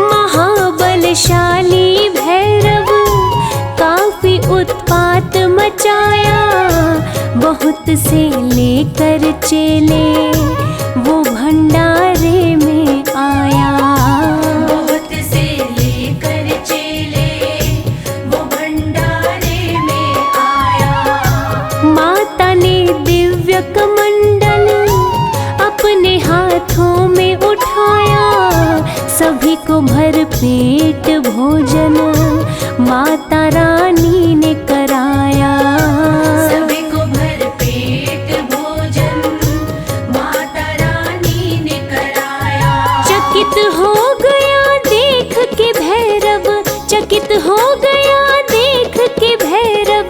महाबलशाली भैरव काफी उत्पात मचाया, बहुत से लेकर चेले वो भंडारे में आया। बहुत से लेकर चेले वो भंडारे में आया। माता ने दिव्य कमंडल अपने हाथों में उठाया, सभी को भर पेट भोजन माता रानी ने कराया। सभी को भर पेट भोजन माता रानी ने कराया। चकित हो गया देख के भैरव, चकित हो गया देख के भैरव,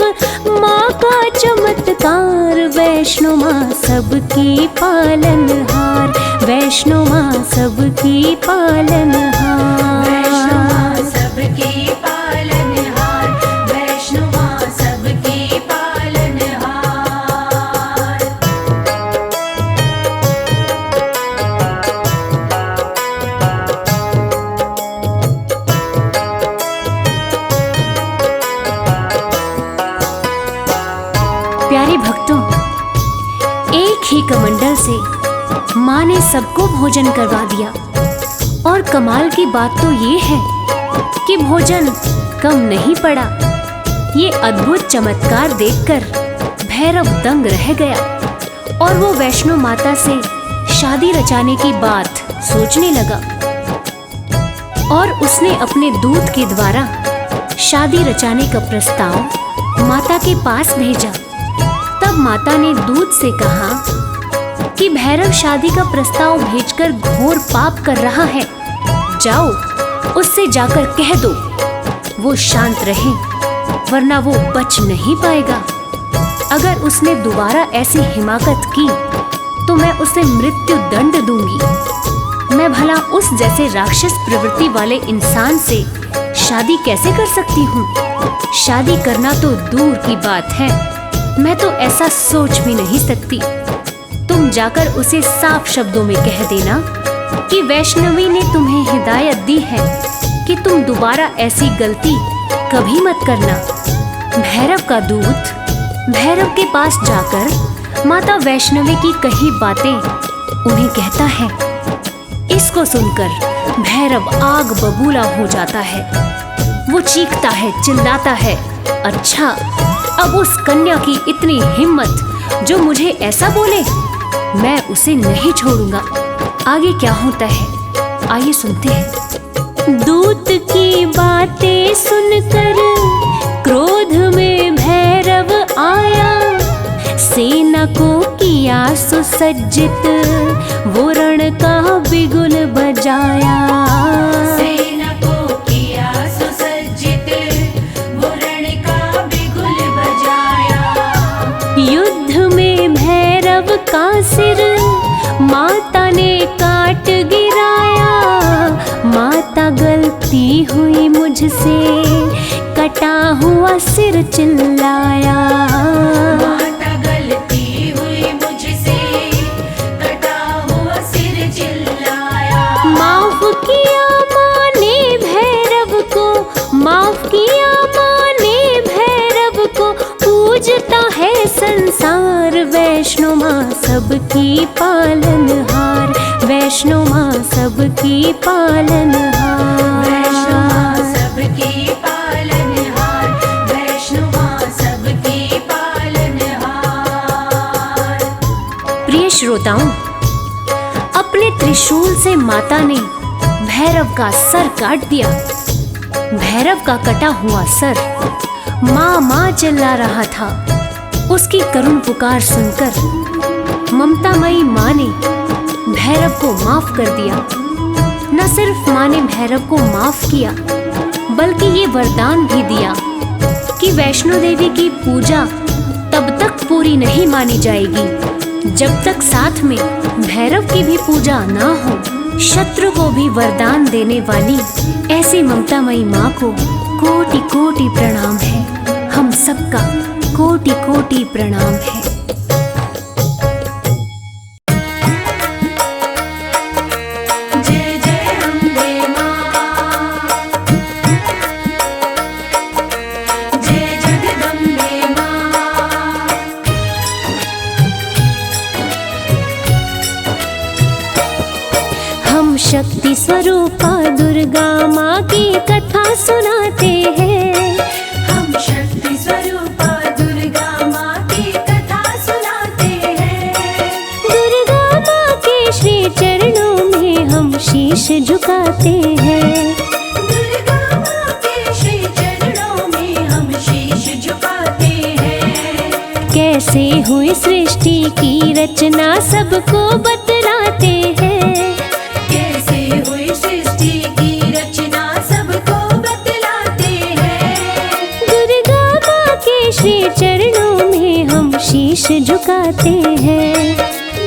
माँ का चमत्कार। वैष्णो माँ सबकी पालनहार, वैष्णो माँ सबकी पालनहार। वैष्णो माँ सबकी पालनहार, वैष्णो माँ सबकी पालनहार। प्यारे भक्तों, एक ही कमंडल से माँ ने सबको भोजन करवा दिया और कमाल की बात तो ये है कि भोजन कम नहीं पड़ा। ये अद्भुत चमत्कार देखकर भैरव दंग रह गया और वो वैष्णो माता से शादी रचाने की बात सोचने लगा और उसने अपने दूत के द्वारा शादी रचाने का प्रस्ताव माता के पास भेजा। तब माता ने दूत से कहा कि भैरव शादी का प्रस्ताव भेजकर घोर पाप कर रहा है, जाओ उससे जाकर कह दो वो शांत रहे, वरना वो बच नहीं पाएगा। अगर उसने दोबारा ऐसी हिमाकत की तो मैं उसे मृत्यु दंड दूंगी। मैं भला उस जैसे राक्षस प्रवृत्ति वाले इंसान से शादी कैसे कर सकती हूँ? शादी करना तो दूर की बात है, मैं तो ऐसा सोच भी नहीं सकती। तुम जाकर उसे साफ शब्दों में कह देना कि वैष्णवी ने तुम्हें हिदायत दी है कि तुम दोबारा ऐसी गलती कभी मत करना। भैरव का दूत भैरव के पास जाकर माता वैष्णवी की कही बातें उन्हें कहता है। इसको सुनकर भैरव आग बबूला हो जाता है। वो चीखता है, चिल्लाता है, अच्छा अब उस कन्या की इतनी हिम्मत जो मुझे ऐसा बोले, मैं उसे नहीं छोड़ूंगा। आगे क्या होता है आइए सुनते हैं। दूत की बातें सुनकर क्रोध में भैरव आया, सेना को किया सुसज्जित, वो रण का बिगुल बजाया। सेना को किया सुसज्जित, वो रण का बिगुल बजाया। युद्ध में भैरव का सिर माता ने काट गिराया। माता गलती हुई मुझसे, कटा हुआ सिर चिल्लाया। माता गलती हुई मुझसे, कटा हुआ सिर चिल्लाया। माफ किया माँ ने भैरव को, माफ किया माँ ने भैरव को, पूजता है संसार। वैष्णो माँ सबकी पालनहार, वैष्णो माँ सबकी पालनहार। वैष्णो माँ सबकी पालनहार, वैष्णो माँ सबकी पालनहार। प्रिय श्रोताओं, अपने त्रिशूल से माता ने भैरव का सर काट दिया। भैरव का कटा हुआ सर माँ माँ चिल्ला रहा था। उसकी करुण पुकार सुनकर ममतामयी माँ ने भैरव को माफ कर दिया। न सिर्फ माँ ने भैरव को माफ किया, बल्कि ये वरदान भी दिया कि वैष्णो देवी की पूजा तब तक पूरी नहीं मानी जाएगी जब तक साथ में भैरव की भी पूजा ना हो। शत्रु को भी वरदान देने वाली ऐसी ममतामयी माँ को कोटि कोटि प्रणाम है। हम सबका कोटि कोटि प्रणाम है। जय जय अम्बे माँ, जय जगदम्बे माँ। हम शक्ति स्वरूपा दुर्गा माँ की कथा सुनाते हैं। हम शक्ति स्वरूपा दुर्गा माँ की कथा सुनाते हैं। दुर्गा माँ के श्री चरणों में हम शीश झुकाते हैं। दुर्गा माँ के श्री चरणों में हम शीश झुकाते हैं। कैसे हुई सृष्टि की रचना सबको बतलाते हैं। कैसे हुई सृष्टि की रचना सबको बतलाते हैं। दुर्गा माँ के श्री चरणों में हम शीश झुकाते हैं।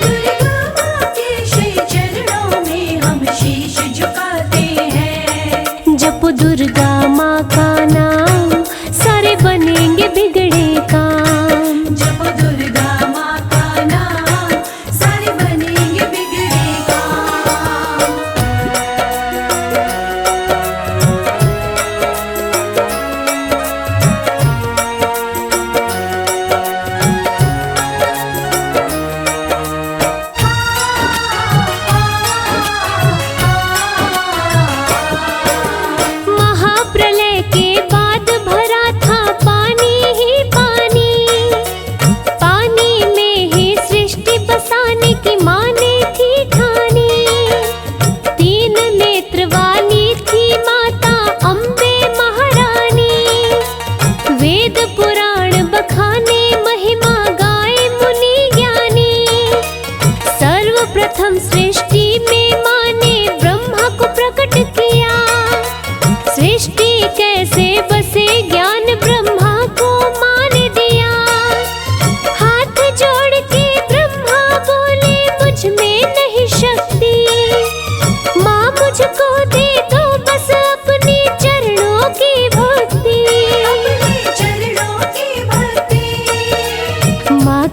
दुर्गा माँ के श्री चरणों में हम शीश झुकाते हैं। जप दुर्गा माँ का नाम, सारे बनेंगे बिगड़े काम। जप दुर्गा माँ का नाम, सारे बनेंगे बिगड़े काम।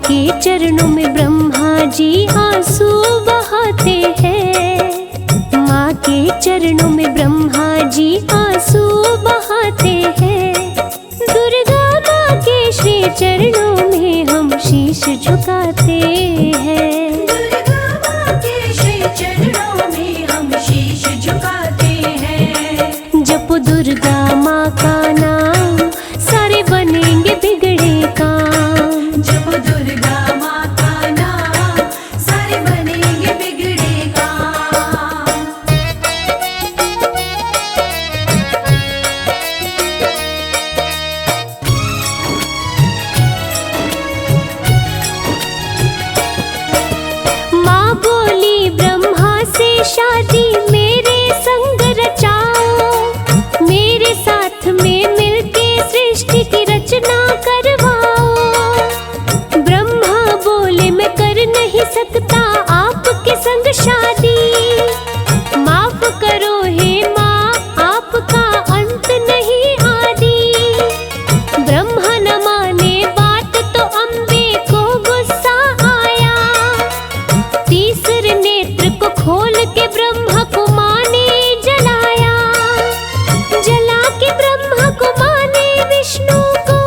के चरणों में ब्रह्मा जी आंसू बहाते हैं। माँ के चरणों में ब्रह्मा जी आंसू बहाते हैं। दुर्गा माँ के श्री चरणों में हम शीश झुकाते हैं। दुर्गा माँ के श्री चरणों में हम शीश झुकाते हैं। जपो दुर्गा माँ का नाम, सारे बनेंगे बिगड़े काम। जब दुर्गा माँ का नाम, सारे बनेंगे बिगड़े काम। माँ बोली ब्रह्मा से शादी मेरे संग रचाओ। मेरे साथ में मिलके सृष्टि की रचना करवाओ। ब्रह्मा बोले मैं कर नहीं सकता आपके संग शादी। माफ करो हे माँ, आपका अंत नहीं आदि। ब्रह्मा न माने बात तो अम्बे को गुस्सा आया। तीसरे नेत्र को खोल के ब्रह्मा को माँ ने जलाया। जला के ब्रह्मा को माँ ने विष्णु को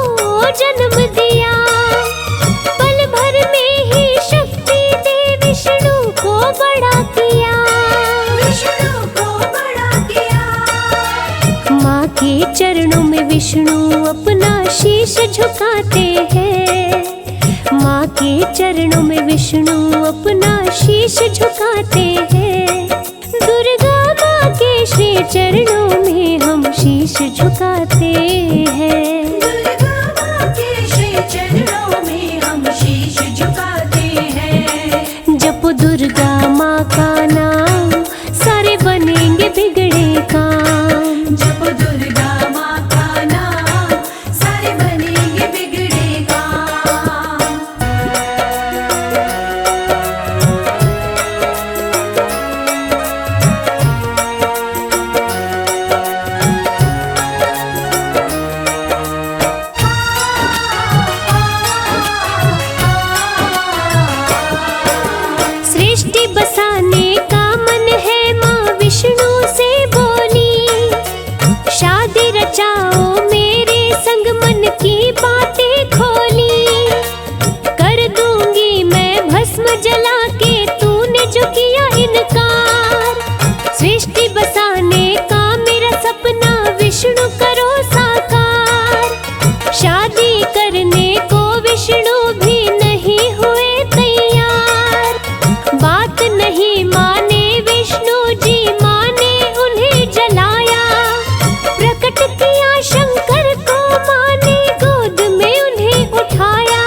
जन्म दिया। पल भर में ही शक्ति दे विष्णु को बड़ा किया। विष्णु को बड़ा किया। माँ के चरणों में विष्णु अपना शीश झुकाते हैं। माँ के चरणों में विष्णु अपना शीश झुकाते हैं। दुर्गा माँ के श्री चरणों में हम शीश झुकाते हैं। दुर्गा माँ के श्री चरणों में हम शीश झुकाते हैं। जपो दुर्गा माँ का नाम, सारे बनेंगे बिगड़े काम। जब दुर्गा माँ का नाम, सारे बनेंगे बिगड़े काम। सृष्टि बसाने का मन है, माँ विष्णु से बोली। शादी रचाओ मेरे संग, मन की बातें खोली। कर दूंगी मैं भस्म जला के, तूने जो किया इनकार। सृष्टि बसाने का मेरा सपना विष्णु करो साकार। शादी करने को विष्णु भी नहीं हुए तैयार। बात नहीं माने विष्णु जी, माँ ने उन्हें जलाया। प्रकट किया शंकर को, माँ ने गोद में उन्हें उठाया।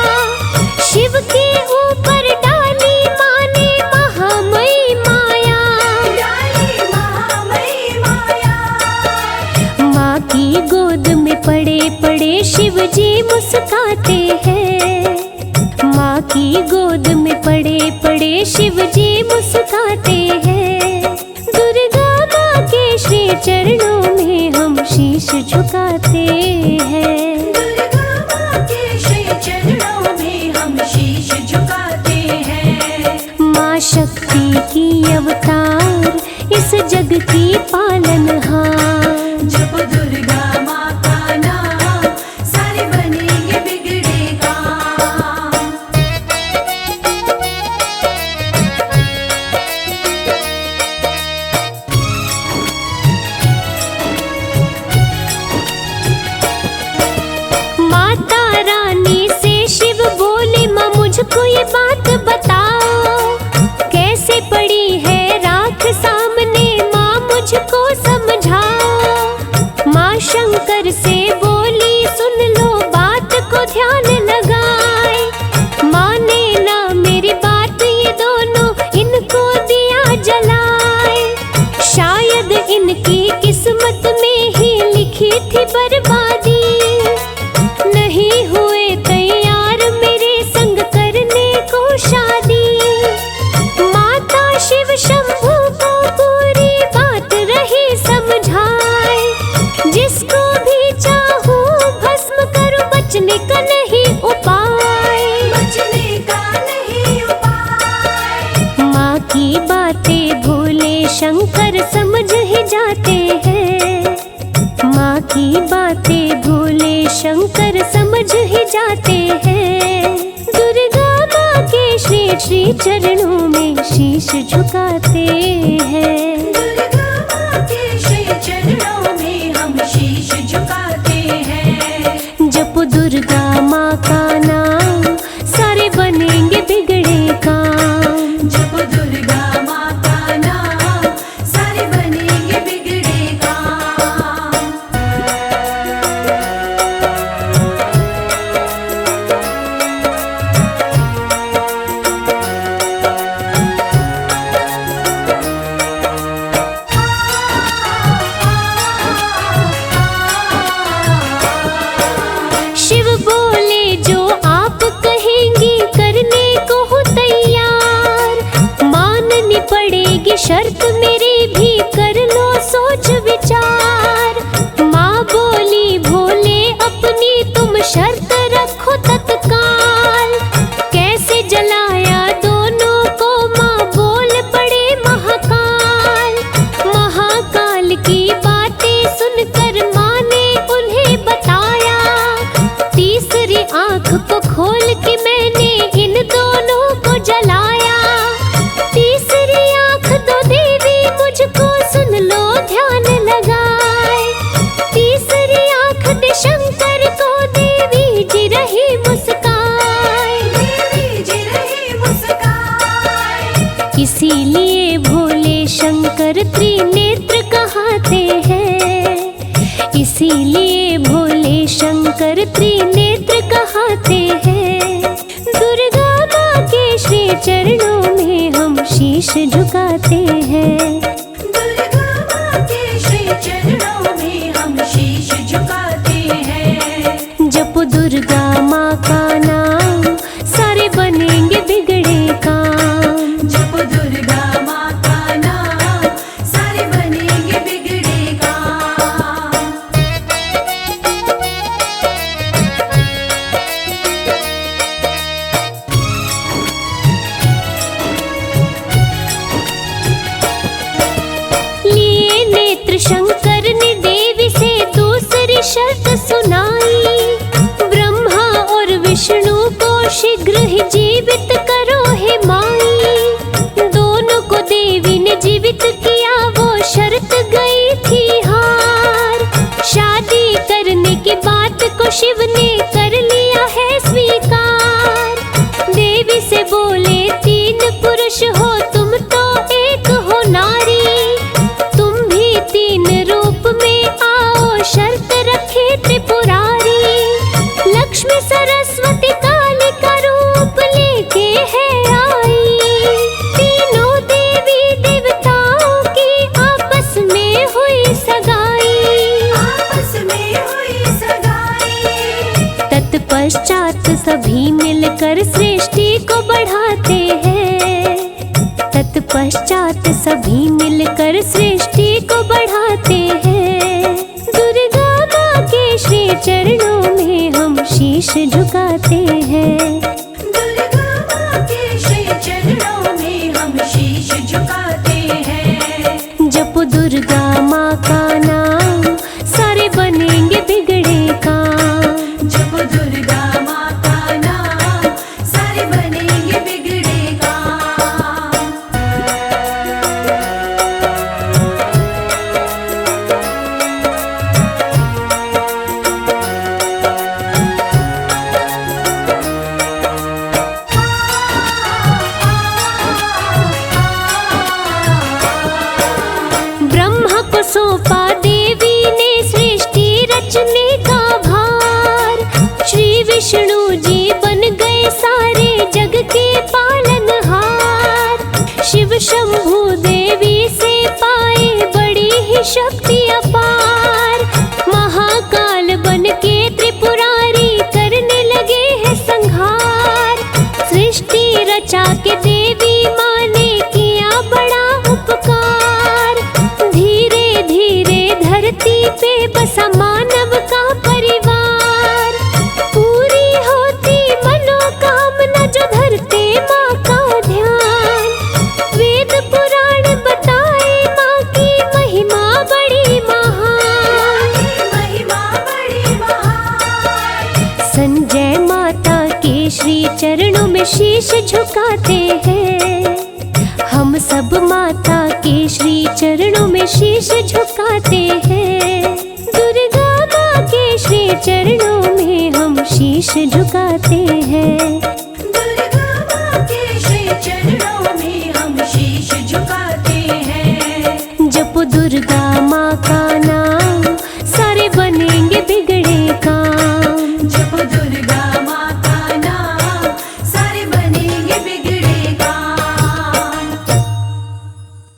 शिव के ऊपर डाली माँ ने महामयी माया। डाली महामयी माया। माँ की गोद में पड़े पड़े शिव जी मुस्काते हैं। माँ की गोद में पड़े पड़े शिव जी मुस्काते हैं। दुर्गा माँ के श्री चरणों में हम शीश झुकाते हैं। दुर्गा माँ के श्री चरणों में हम शीश झुकाते हैं। माँ शक्ति की अवतार, इस जग की पालनहार। जब दुर्गा माँ का नाम, सारे बनेंगे बिगड़े काम। शंकर समझ ही जाते हैं। दुर्गा माँ के श्री श्री चरणों में शीश झुकाते हैं। दुर्गा माँ के श्री चरणों में हम शीश झुकाते हैं। जपो दुर्गा माँ का नाम, सारे बनेंगे बिगड़े काम। जपो दुर्गा माँ का नाम, सारे बनेंगे बिगड़े काम। शिव बोले जो आप कहेंगी करने को हूँ तैयार। माननी पड़ेगी शर्त मेरी भी, कर लो सोच विचार। माँ बोली भोले अपनी तुम शर्त रखो तत्काल। कैसे जलाया दोनों को माँ बोल पड़े महाकाल। महाकाल की बातें सुनकर माँ ने उन्हें बताया। तीसरी आंख को खोल के मैंने इन दोनों को जलाया। तीसरी आंख दो देवी मुझको, सुन लो ध्यान लगाए। तीसरी आंख दे शंकर को, देवी जी रही मुस्काए। देवी जी रही मुस्काए। इसीलिए भोले शंकर त्रिनेत्र कहाते हैं। इसीलिए भोले शंकर त्रिनेत्र कहाते हैं। दुर्गा माँ के श्री चरणों में हम शीश झुकाते हैं। दुर्गा माँ के श्री चरणों में हम शीश झुकाते हैं। जपो दुर्गा माँ का नाम, सारे बनेंगे बिगड़े काम। जपो दुर्गा माँ का नाम, सारे बनेंगे बिगड़े काम। लिए नेत्र शंकर ने देवी से दूसरी शर्त सुनाई। ब्रह्मा और विष्णु को शीघ्र ही जीवित करो हे माई। दोनों को देवी ने जीवित किया, वो शर्त गई थी हार। शादी करने की बात को शिव ने कर लिया है स्वीकार। देवी से बोले तीन पुरुष हो तुम तो एक हो नारी। तुम भी तीन रूप में आओ, शर्त रखे त्रिपुरारी। लक्ष्मी सरस्वती काली का रूप लेके है आई। तीनों देवी देवताओं की आपस में हुई सगाई। आपस में हुई सगाई। तत्पश्चात सभी मिलकर सृष्टि को बढ़ाते हैं। तत्पश्चात सभी मिलकर सृष्टि को बढ़ाते हैं। दुर्गा माँ के श्री चरणों में हम शीश झुकाते हैं। दुर्गा माँ के श्री चरणों में हम शीश झुकाते हैं। जपो दुर्गा माँ का नाम, सारे बनेंगे बिगड़े काम। जपो दुर्गा माँ का नाम, सारे बनेंगे बिगड़े काम। ब्रह्मा को सौंपा देवी ने सृष्टि रचने का भार। श्री विष्णु जी बन गए सारे जग के पालनहार। शिव शंभु देवी से पाए बड़ी ही शक्ति अपार। महाकाल बन के त्रिपुरारी करने लगे हैं संहार। सृष्टि रचा के देवी माँ ने किया बड़ा उपकार। धीरे धीरे धरती पे बसा मानव का परिवार। पूरी होती मनोकामना जो धरते माँ का ध्यान। वेद पुराण बताए माँ की महिमा बड़ी महान। महिमा बड़ी महान। श्री चरणों में शीश झुकाते हैं। हम सब माता के श्री चरणों में शीश झुकाते हैं। दुर्गा माँ के श्री चरणों में हम शीश झुकाते हैं। दुर्गा माँ के श्री चरणों में हम शीश झुकाते हैं। जपो दुर्गा माँ का